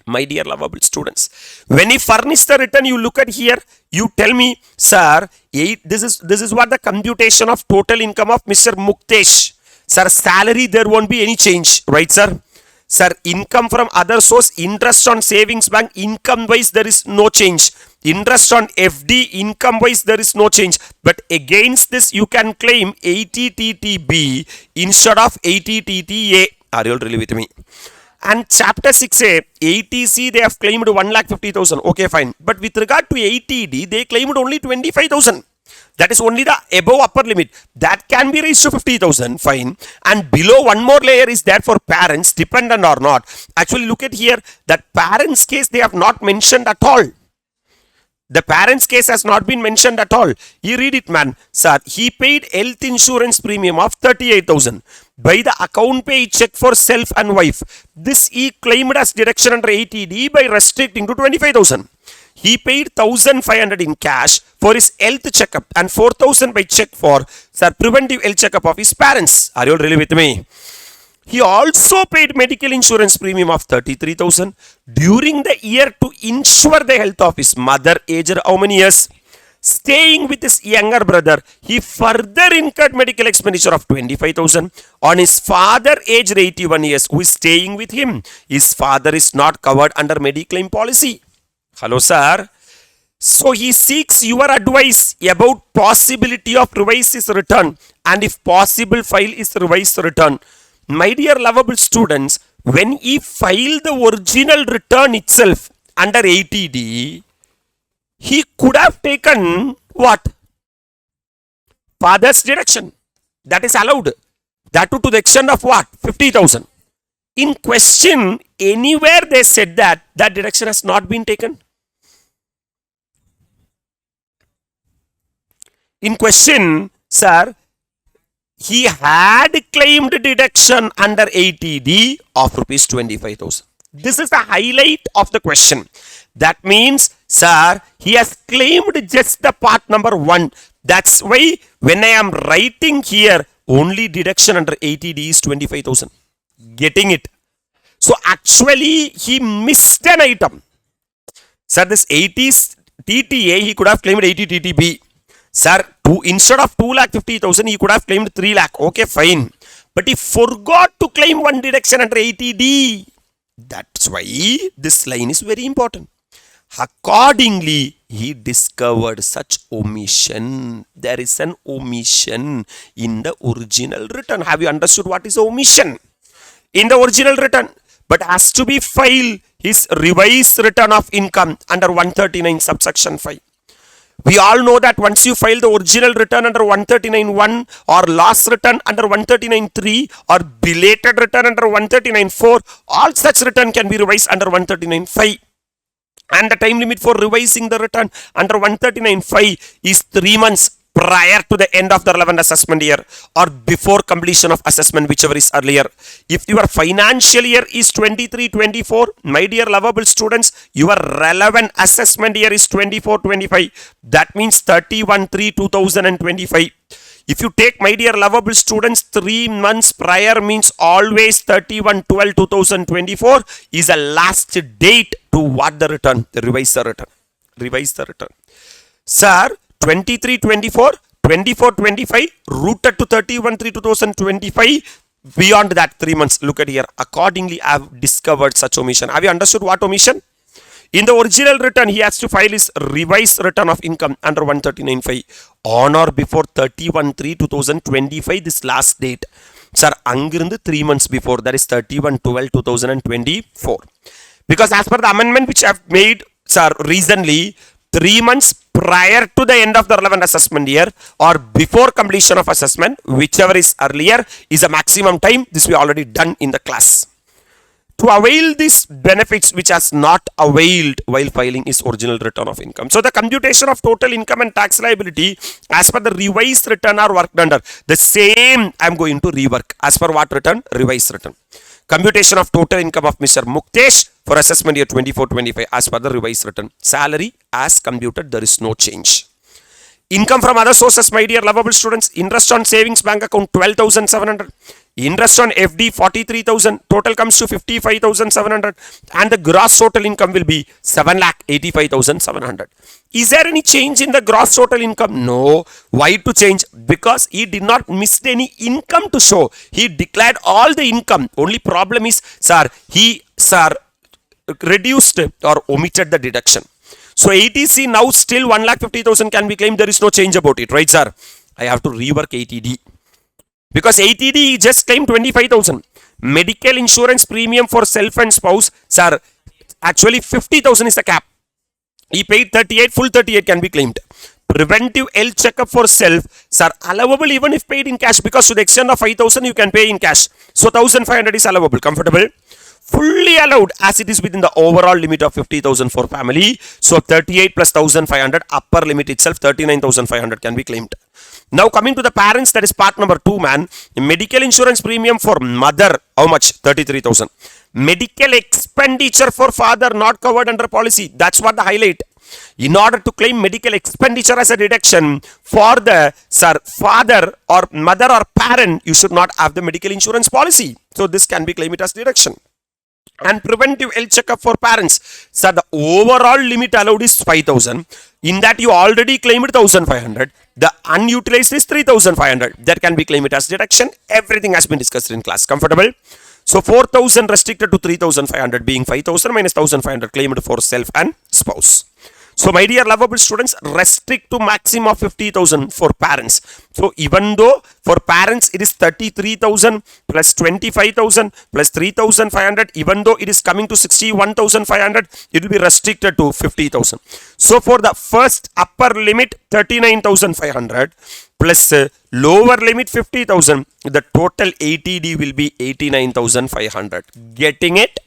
My dear lovable students, when he furnished the return, you look at here, you tell me, sir, this is what the computation of total income of Mr. Muktesh. Sir, salary, there won't be any change, right, sir? Sir, income from other source, interest on savings bank, income wise there is no change. Interest on FD, income wise there is no change. But against this you can claim 80TTB instead of 80TTA. Are you all really with me? And chapter 6A, 80C they have claimed 1,50,000. Okay, fine. But with regard to 80D, they claimed only 25,000. That is only the above upper limit. That can be raised to 50,000, fine. And below one more layer is there for parents, dependent or not. Actually, look at here, that parents case they have not mentioned at all. The parents case has not been mentioned at all. You read it, man. Sir, he paid health insurance premium of 38,000. By the account pay check for self and wife. This he claimed as deduction under 80D by restricting to 25,000. He paid 1,500 in cash for his health checkup and 4,000 by check for preventive health checkup of his parents. Are you all really with me? He also paid medical insurance premium of 33,000 during the year to ensure the health of his mother, aged how many years? Staying with his younger brother, he further incurred medical expenditure of 25,000 on his father, aged 81 years, who is staying with him. His father is not covered under Mediclaim policy. Hello, sir. So he seeks your advice about possibility of revise his return and if possible file his revised return. My dear lovable students, when he filed the original return itself under 80D, he could have taken what? Father's deduction. That is allowed. That too to the extent of what? 50,000. In question, anywhere they said that that deduction has not been taken. In question, sir, he had claimed deduction under 80D of rupees 25,000. This is the highlight of the question. That means, sir, he has claimed just the part number 1. That's why when I am writing here, only deduction under 80D is 25,000. Getting it? So actually, he missed an item. Sir, this 80 TTA, he could have claimed 80 TTB. Sir, instead of 2,50,000, he could have claimed 3 lakh. Okay, fine. But he forgot to claim one deduction under 80D. That's why this line is very important. Accordingly, he discovered such omission. There is an omission in the original return. Have you understood what is omission? In the original return, but has to be filed his revised return of income under 139 subsection 5. We all know that once you file the original return under 139.1 or loss return under 139.3 or belated return under 139.4, all such return can be revised under 139.5. And the time limit for revising the return under 139.5 is 3 months prior to the end of the relevant assessment year or before completion of assessment, whichever is earlier. If your financial year is 23-24, my dear lovable students, your relevant assessment year is 24-25. That means 31-3-2025. If you take, my dear lovable students, 3 months prior means always 31-12-2024 is the last date to what the return, revise the return. Revise the return. Sir, 23-24, 24-25, rooted to 31-3-2025, beyond that 3 months. Look at here. Accordingly, I have discovered such omission. Have you understood what omission? In the original return, he has to file his revised return of income under 139.5 on or before 31-3-2025, this last date. Sir, angirundu 3 months before, that is 31-12-2024. Because as per the amendment which I have made, sir, recently, 3 months prior to the end of the relevant assessment year or before completion of assessment, whichever is earlier, is a maximum time. This we already done in the class. To avail these benefits which has not availed while filing his original return of income. So the computation of total income and tax liability as per the revised return are worked under. The same I am going to rework as per what return? Revised return. Computation of total income of Mr. Muktesh for assessment year 24-25 as per the revised return. Salary as computed, there is no change. Income from other sources, my dear lovable students. Interest on savings bank account 12,700. Interest on FD 43,000. Total comes to 55,700. And the gross total income will be 7,85,700. Is there any change in the gross total income? No. Why to change? Because he did not miss any income to show. He declared all the income. Only problem is, he reduced or omitted the deduction. So 80C now still 1,50,000 can be claimed. There is no change about it, right, sir? I have to rework 80D. Because 80D just claimed 25,000. Medical insurance premium for self and spouse, sir, actually 50,000 is the cap. He paid 38, full 38 can be claimed. Preventive health checkup for self, sir, allowable even if paid in cash, because to the extent of 5,000 you can pay in cash. So 1,500 is allowable, comfortable. Fully allowed as it is within the overall limit of 50,000 for family. So 38 plus 1,500, upper limit itself 39,500 can be claimed. Now coming to the parents, that is part number 2, man. Medical insurance premium for mother, how much? 33,000. Medical expenditure for father not covered under policy. That's what the highlight. In order to claim medical expenditure as a deduction for the father or mother or parent, you should not have the medical insurance policy. So this can be claimed as deduction. And preventive health checkup for parents. So the overall limit allowed is 5,000. In that you already claimed 1,500. The unutilized is 3,500. That can be claimed as deduction. Everything has been discussed in class. Comfortable? So 4,000 restricted to 3,500, being 5,000 minus 1,500 claimed for self and spouse. So my dear lovable students, restrict to maximum of 50,000 for parents. So even though for parents it is 33,000 plus 25,000 plus 3,500, even though it is coming to 61,500, it will be restricted to 50,000. So for the first upper limit 39,500 plus lower limit 50,000, the total ATD will be 89,500. Getting it?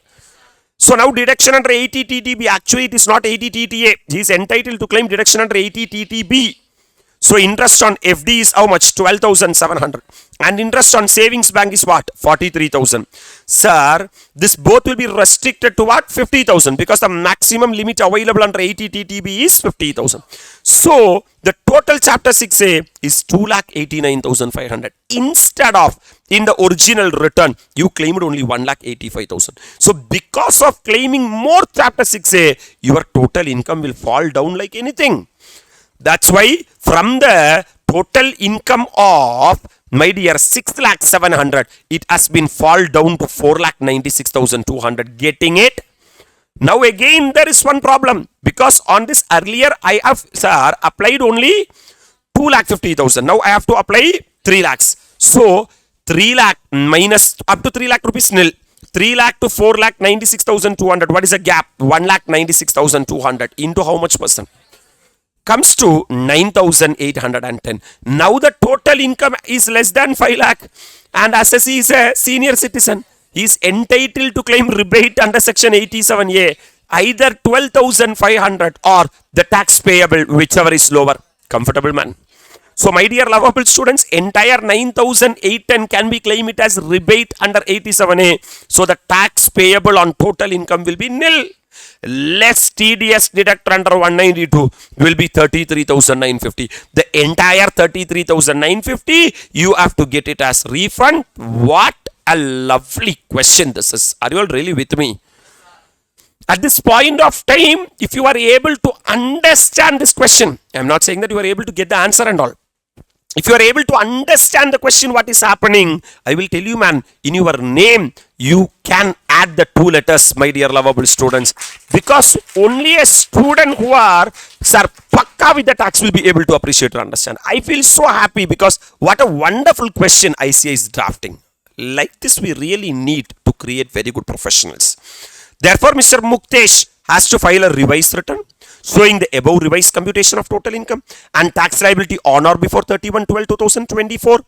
So now deduction under 80TTB, actually it is not 80TTA. He is entitled to claim deduction under 80TTB. So interest on FD is how much? 12,700. And interest on savings bank is what? 43,000. Sir, this both will be restricted to what? 50,000, because the maximum limit available under 80TTB is 50,000. So the total chapter 6A is 2,89,500. Instead of in the original return, you claimed only 1,85,000. So because of claiming more chapter 6A, your total income will fall down like anything. That's why from the total income of, my dear, 6,700,000, it has been fall down to 4,96,200. Getting it? Now again there is one problem, because on this earlier I have, sir, applied only 2,50,000. Now I have to apply 3 lakhs. So 3 lakh minus up to 3 lakh rupees nil. 3 lakh to 4,96,200. What is the gap? 1,96,200 into how much percent? Comes to 9,810. Now the total income is less than 5 lakh, and as he is a senior citizen, he is entitled to claim rebate under section 87A, either 12,500 or the tax payable, whichever is lower. Comfortable, man? So my dear lovable students, entire 9,810 can be claimed it as rebate under 87A. So the tax payable on total income will be nil. Less TDS deduct under 192 will be 33,950. The entire 33,950 you have to get it as refund. What a lovely question this is. Are you all really with me? At this point of time, if you are able to understand this question, I am not saying that you are able to get the answer and all. If you are able to understand the question, what is happening, I will tell you, man, in your name, you can add the 2 letters, my dear lovable students. Because only a student who are, sir, pakka with the tax will be able to appreciate or understand. I feel so happy because what a wonderful question ICAI is drafting. Like this, we really need to create very good professionals. Therefore, Mr. Muktesh has to file a revised return showing the above revised computation of total income and tax liability on or before 31/12/2024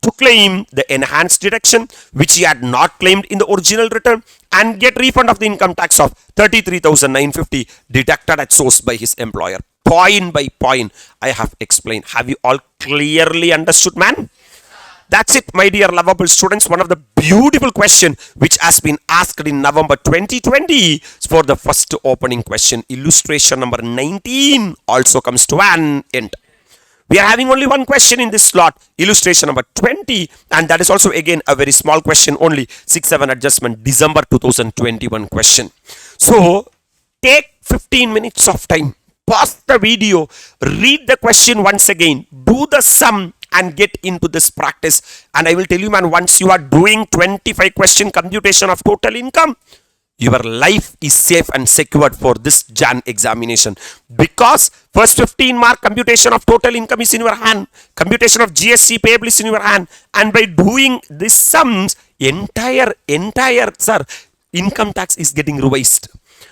to claim the enhanced deduction which he had not claimed in the original return and get refund of the income tax of 33,950 deducted at source by his employer. Point by point, I have explained. Have you all clearly understood, man? That's it, my dear lovable students. One of the beautiful question which has been asked in November 2020 for the first opening question. Illustration number 19 also comes to an end. We are having only one question in this slot, illustration number 20, and that is also again a very small question, only 6-7 adjustment, December 2021 question. So take 15 minutes of time, pause the video, read the question once again, do the sum and get into this practice. And I will tell you, man, once you are doing 25 question computation of total income, your life is safe and secured for this JAN examination, because first 15 mark computation of total income is in your hand, computation of GST payable is in your hand, and by doing these sums, entire sir, income tax is getting revised.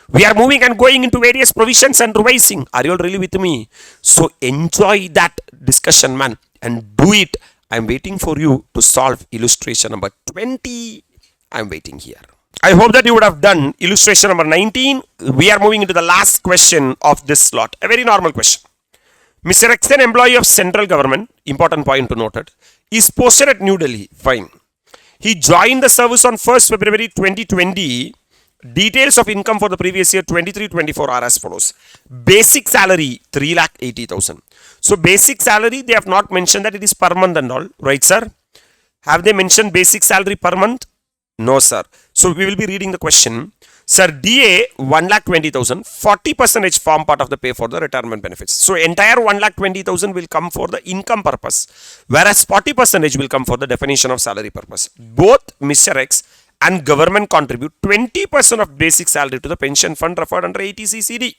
We are moving and going into various provisions and revising. Are you all really with me? So enjoy that discussion, man, and do it. I am waiting for you to solve illustration number 20. I am waiting here. I hope that you would have done illustration number 19. We are moving into the last question of this slot. A very normal question. Mr. X, an employee of central government, important point to note it, is posted at New Delhi. Fine. He joined the service on 1st February 2020. Details of income for the previous year 23-24 are as follows. Basic salary 3,80,000. So basic salary, they have not mentioned that it is per month and all, right, sir? Have they mentioned basic salary per month? No, sir. So we will be reading the question. Sir, DA 1,20,000, 40% form part of the pay for the retirement benefits. So entire 1,20,000 will come for the income purpose, whereas 40% will come for the definition of salary purpose. Both Mr. X and government contribute 20% of basic salary to the pension fund referred under 80CCD.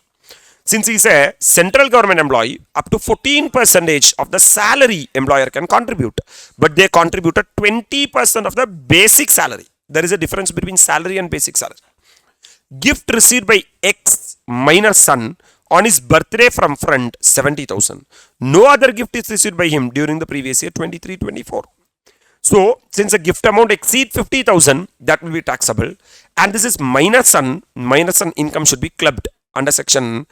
Since he is a central government employee, up to 14% of the salary employer can contribute. But they contributed 20% of the basic salary. There is a difference between salary and basic salary. Gift received by X minor son on his birthday from friend 70,000. No other gift is received by him during the previous year 23-24. So, since the gift amount exceeds 50,000, that will be taxable. And this is minor son income should be clubbed under section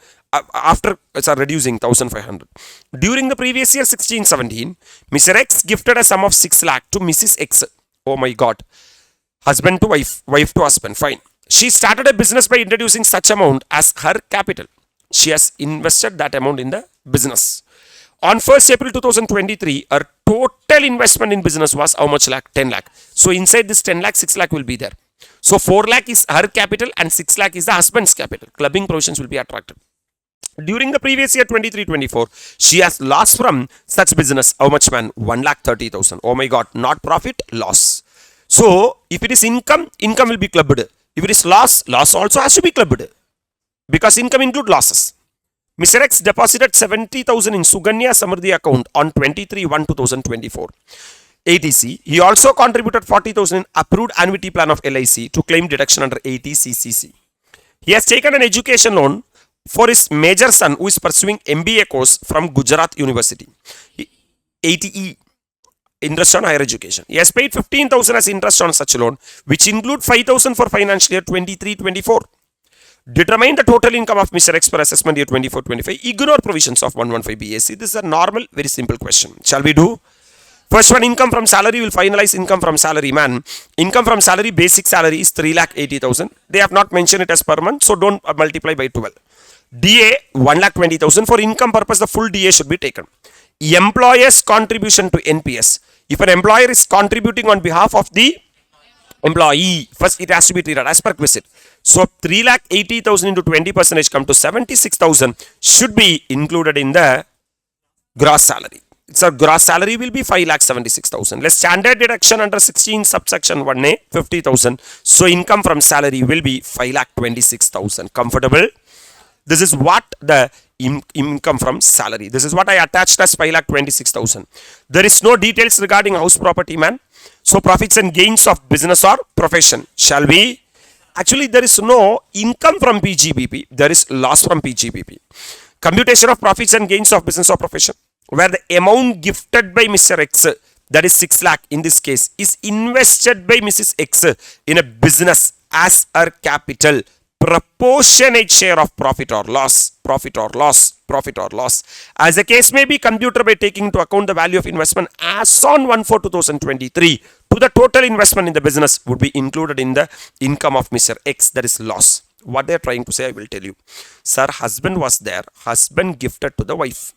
after reducing 1,500. During the previous year 16-17, Mr. X gifted a sum of 6 lakh to Mrs. X. Oh my God. Husband to wife, wife to husband. Fine. She started a business by introducing such amount as her capital. She has invested that amount in the business. On 1st April 2023, her total investment in business was how much lakh? 10 lakh. So inside this 10 lakh, 6 lakh will be there. So 4 lakh is her capital and 6 lakh is the husband's capital. Clubbing provisions will be attracted. During the previous year 23-24, she has lost from such business. How much, man? 1,30,000. Oh my God. Not profit, loss. So if it is income, income will be clubbed. If it is loss, loss also has to be clubbed. Because income include losses. Mr. X deposited 70,000 in Suganya Samriddhi account on 23-1-2024. ATC. He also contributed 40,000 in approved annuity plan of LIC to claim deduction under ATCCC. He has taken an education loan for his major son who is pursuing MBA course from Gujarat University. ATE. Interest on higher education. He has paid 15,000 as interest on such loan, which include 5,000 for financial year 23-24. Determine the total income of Mr. X for assessment year 24-25. Ignore provisions of 115 BAC. This is a normal, very simple question. Shall we do? First one, income from salary. Will finalize income from salary, man. Income from salary, basic salary is 3,80,000. They have not mentioned it as per month, so don't multiply by 12. DA 1,20,000. For income purpose, the full DA should be taken. Employer's contribution to NPS. If an employer is contributing on behalf of the employee, first it has to be treated as perquisite. So 3,80,000 into 20% come to 76,000 should be included in the gross salary. So gross salary will be 5,76,000. Let's standard deduction under 16 subsection 1A 50,000. So income from salary will be 5,26,000. Comfortable? This is what the income from salary. This is what I attached as 5,26,000. There is no details regarding house property, man. So profits and gains of business or profession. Shall we? Actually, there is no income from PGBP. There is loss from PGBP. Computation of profits and gains of business or profession, where the amount gifted by Mr. X, that is 6 lakh in this case, is invested by Mrs. X in a business as her capital. Proportionate share of profit or loss, as the case may be computed by taking into account the value of investment as on 1/4/2023 to the total investment in the business would be included in the income of Mr. X, that is loss. What they are trying to say, I will tell you. Sir, husband was there, husband gifted to the wife.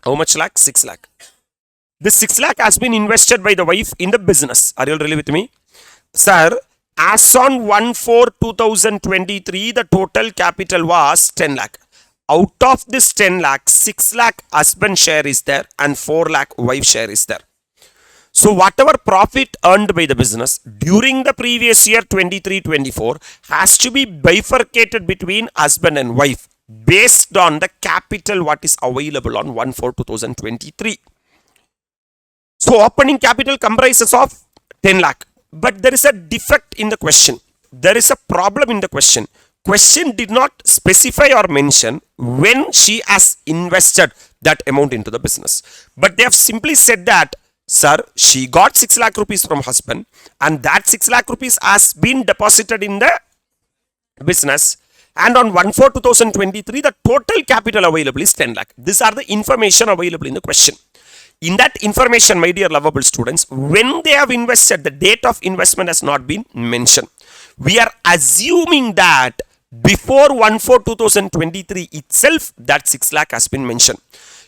How much lakh? 6 lakh. This 6 lakh has been invested by the wife in the business. Are you all really with me? Sir, as on 1/4/2023, the total capital was 10 lakh. Out of this 10 lakh, 6 lakh husband share is there and 4 lakh wife share is there. So whatever profit earned by the business during the previous year 23-24 has to be bifurcated between husband and wife based on the capital what is available on 1/4/2023. So opening capital comprises of 10 lakh. But there is a defect in the question. There is a problem in the question. Question did not specify or mention when she has invested that amount into the business. But they have simply said that, sir, she got 6 lakh rupees from husband and that 6 lakh rupees has been deposited in the business. And on 1/4/2023, the total capital available is 10 lakh. These are the information available in the question. In that information, my dear lovable students, when they have invested, the date of investment has not been mentioned. We are assuming that before 1/4/2023 itself, that 6 lakh has been mentioned,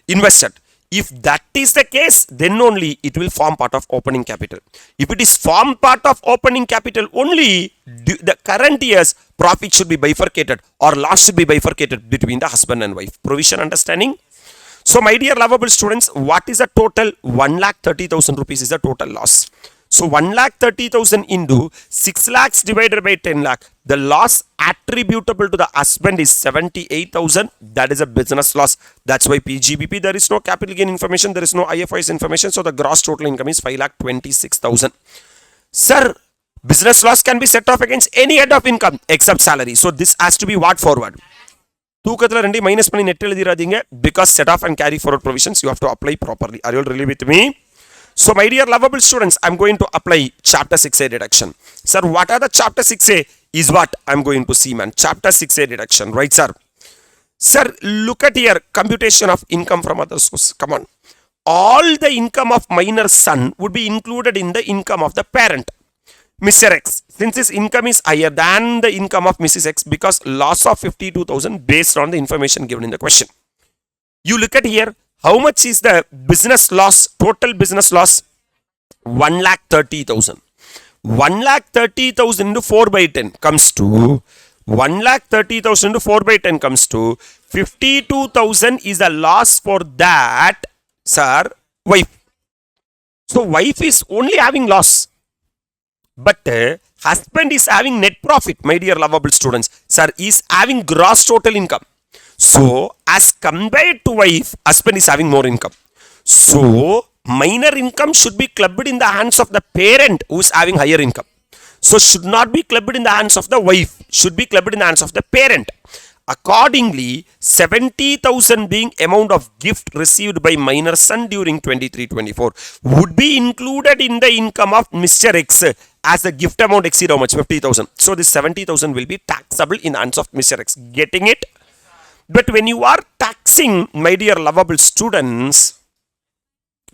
invested. If that is the case, then only it will form part of opening capital. If it is form part of opening capital only, the current year's profit should be bifurcated or loss should be bifurcated between the husband and wife. Provision understanding? So my dear lovable students, what is the total? 1,30,000 rupees is the total loss. So 1,30,000 into 6 lakhs divided by 10 lakh. The loss attributable to the husband is 78,000. That is a business loss. That's why PGBP, there is no capital gain information. There is no IFRS information. So the gross total income is 5,26,000. Sir, business loss can be set off against any head of income except salary. So this has to be what forward? தூக்கத்துல ரெண்டி minus பண்ணி net எழுதிராதீங்க because set off and carry forward provisions you have to apply properly. Are you all really with me? So my dear lovable students, I'm going to apply chapter 6A deduction. Sir, what are the chapter 6A is what I'm going to see, man. Chapter 6A deduction, right sir? Sir, look at here, computation of income from other source. Come on. All the income of minor son would be included in the income of the parent, Mr. X. Since his income is higher than the income of Mrs. X because loss of 52,000 based on the information given in the question. You look at here, how much is the business loss, total business loss? 1,30,000. 1,30,000 into 4 by 10 comes to 1,30,000 into 4 by 10 comes to 52,000 is the loss for that, sir, wife. So wife is only having loss. But husband is having net profit, my dear lovable students. Sir, is having gross total income. So, as compared to wife, husband is having more income. So, minor income should be clubbed in the hands of the parent who is having higher income. So, should not be clubbed in the hands of the wife. Should be clubbed in the hands of the parent. Accordingly, 70,000 being amount of gift received by minor son during 23-24 would be included in the income of Mr. X as the gift amount exceed how much? 50,000. So this 70,000 will be taxable in hands of Mr. X. Getting it? But when you are taxing, my dear lovable students,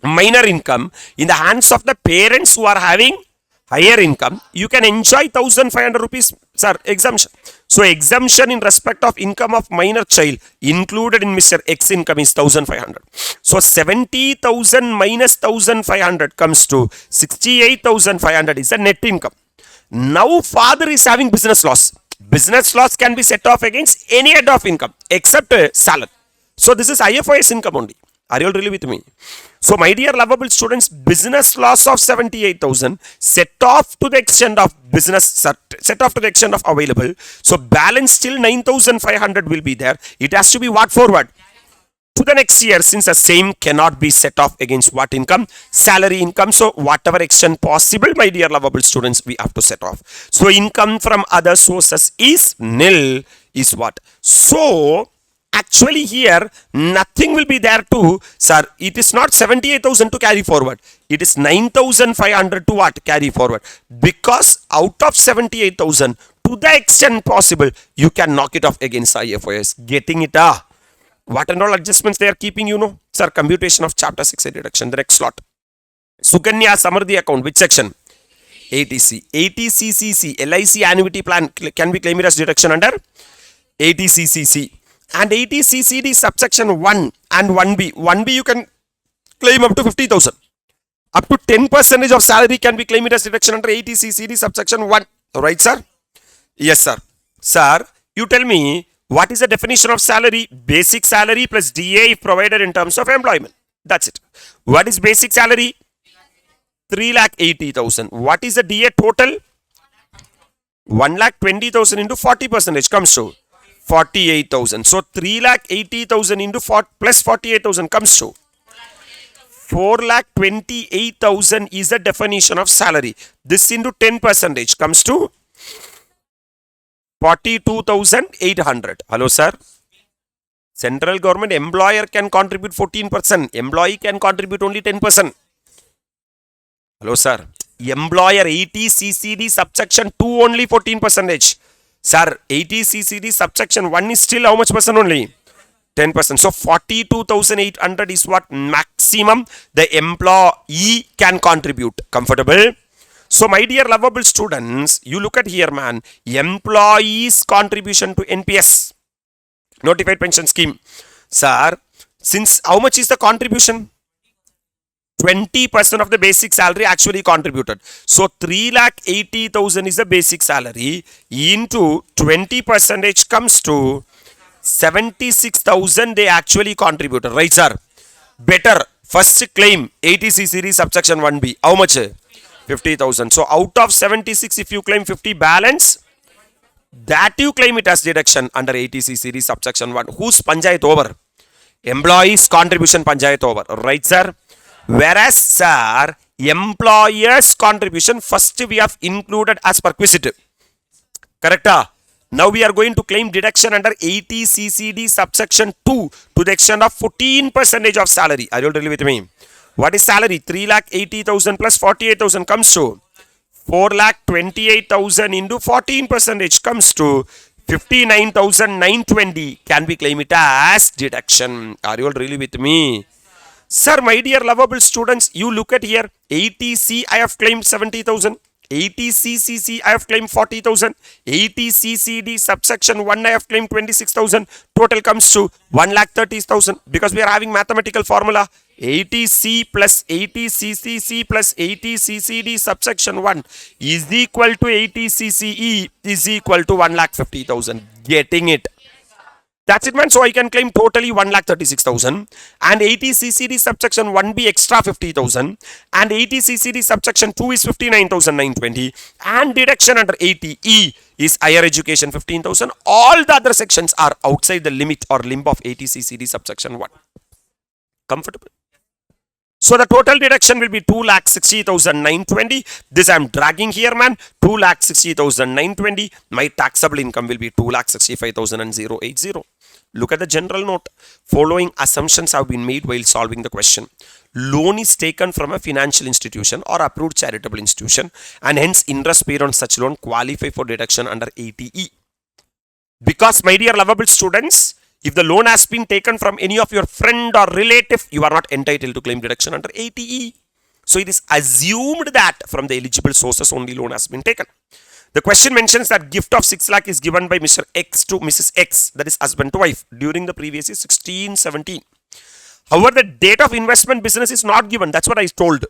minor income in the hands of the parents who are having higher income, you can enjoy 1,500 rupees, sir, exemption. So exemption in respect of income of minor child included in Mr. X income is 1,500. So 70,000 minus 1,500 comes to 68,500 is the net income. Now father is having business loss. Business loss can be set off against any head of income except salary. So this is IFRS income only. Are you all really with me? So my dear lovable students, business loss of 78,000 set off to the extent of business, set off to the extent of available. So balance still 9,500 will be there. It has to be what forward? To the next year, since the same cannot be set off against what income? Salary income. So whatever extent possible, my dear lovable students, we have to set off. So income from other sources is nil is what? So actually here nothing will be there to, sir, it is not 78,000 to carry forward. It is 9,500 to what? Carry forward. Because out of 78,000, to the extent possible, you can knock it off against IFRS. Getting it? What and all adjustments they are keeping, you know? Sir, computation of chapter 6 deduction, the next slot. Sukanya Samardhi account, which section? ATC. ATCCC, LIC annuity plan can be claimed as deduction under ATCCC. And ATCCD subsection 1 and 1B. 1B you can claim up to 50,000. Up to 10% of salary can be claimed as deduction under ATCCD subsection 1. Right, sir? Yes, sir. Sir, you tell me, what is the definition of salary? Basic salary plus DA if provided in terms of employment. That's it. What is basic salary? 3,80,000. What is the DA total? 1,20,000 into 40% comes to 48,000. So 3,80,000 into 4 plus 48,000 comes to 4,28,000 is the definition of salary. This into 10% comes to 42,800. Hello, sir. Central government employer can contribute 14%. Employee can contribute only 10%. Hello, sir. Employer 80CCD subsection 2 only 14%. Sir, 80CCD subsection 1 is still how much percent only? 10%. So 42,800 is what maximum the employee can contribute. Comfortable? So my dear lovable students, you look at here, man. Employees contribution to NPS, Notified Pension Scheme. Sir, since how much is the contribution? 20% of the basic salary actually contributed. So 3,80,000 is the basic salary into 20% comes to 76,000 they actually contributed. Right, sir? Better. First claim 80CCD subsection 1B. How much? 50,000. So out of 76, if you claim 50 balance, that you claim it as deduction under ATC series subsection 1. Whose panchayat over? Employees contribution panchayat over. Right, sir? Whereas, sir, employers contribution first we have included as perquisite. Correct? Now we are going to claim deduction under ATCCD subsection 2 to the extent of 14% of salary. Are you all with me? What is salary? 3,80,000 plus 48,000 comes to 4,28,000 into 14% comes to 59,920. Can we claim it as deduction? Are you all really with me? Sir, my dear lovable students, you look at here. ATC I have claimed 70,000. ATCCC I have claimed 40,000. ATCCD subsection 1 I have claimed 26,000. Total comes to 1,30,000 because we are having mathematical formula. ATC plus ATCCC plus ATCCD subsection 1 is equal to ATCCE is equal to 1,50,000. Getting it? That's it, man. So I can claim totally 1,36,000 and ATCCD subsection 1B extra 50,000 and ATCCD subsection 2 is 59,920 and deduction under ATE is higher education 15,000. All the other sections are outside the limit or limb of ATCCD subsection 1. Comfortable? So the total deduction will be 2,60,920. This I am dragging here, man. 2,60,920. My taxable income will be 2,65,080. Look at the general note. Following assumptions have been made while solving the question. Loan is taken from a financial institution or approved charitable institution and hence interest paid on such loan qualify for deduction under ATE. Because, my dear lovable students, if the loan has been taken from any of your friend or relative, you are not entitled to claim deduction under ATE. So it is assumed that from the eligible sources only loan has been taken. The question mentions that gift of 6 lakh is given by Mr. X to Mrs. X, that is husband to wife, during the previous year 16-17. However, the date of investment business is not given. That's what I told.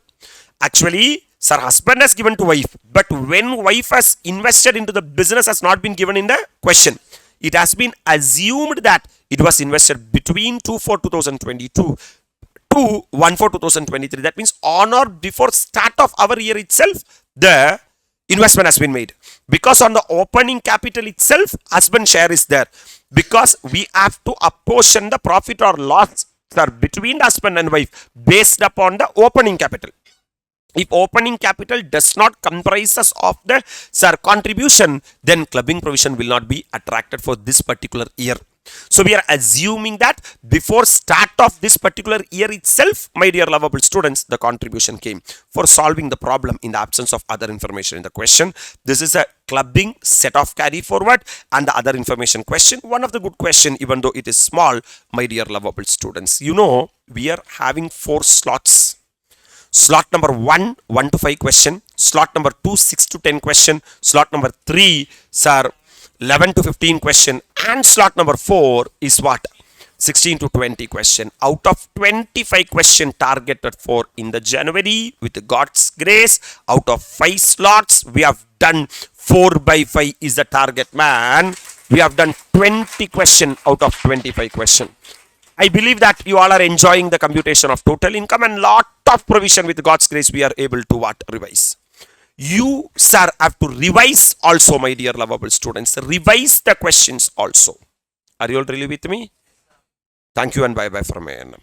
Actually, sir, husband has given to wife, but when wife has invested into the business has not been given in the question. It has been assumed that it was invested between 2/4/2022 to 1/4/2023. That means on or before start of our year itself, the investment has been made. Because on the opening capital itself, husband share is there. Because we have to apportion the profit or loss, sir, between husband and wife based upon the opening capital. If opening capital does not comprise of the, sir, contribution, then clubbing provision will not be attracted for this particular year. So we are assuming that before start of this particular year itself, my dear lovable students, the contribution came for solving the problem in the absence of other information in the question. This is a clubbing set of carry forward and the other information question. One of the good question, even though it is small, my dear lovable students. You know, we are having 4 slots. Slot number 1, 1 to 5 question. Slot number 2, 6 to 10 question. Slot number 3, sir, 11 to 15 question. And slot number 4 is what? 16 to 20 question. Out of 25 question targeted for in the January, with God's grace, out of 5 slots, we have done 4 by 5 is the target, man. We have done 20 question out of 25 question. I believe that you all are enjoying the computation of total income and lot of provision with God's grace we are able to what? Revise. You, sir, have to revise also, my dear lovable students. Revise the questions also. Are you all really with me? Thank you and bye-bye from my end.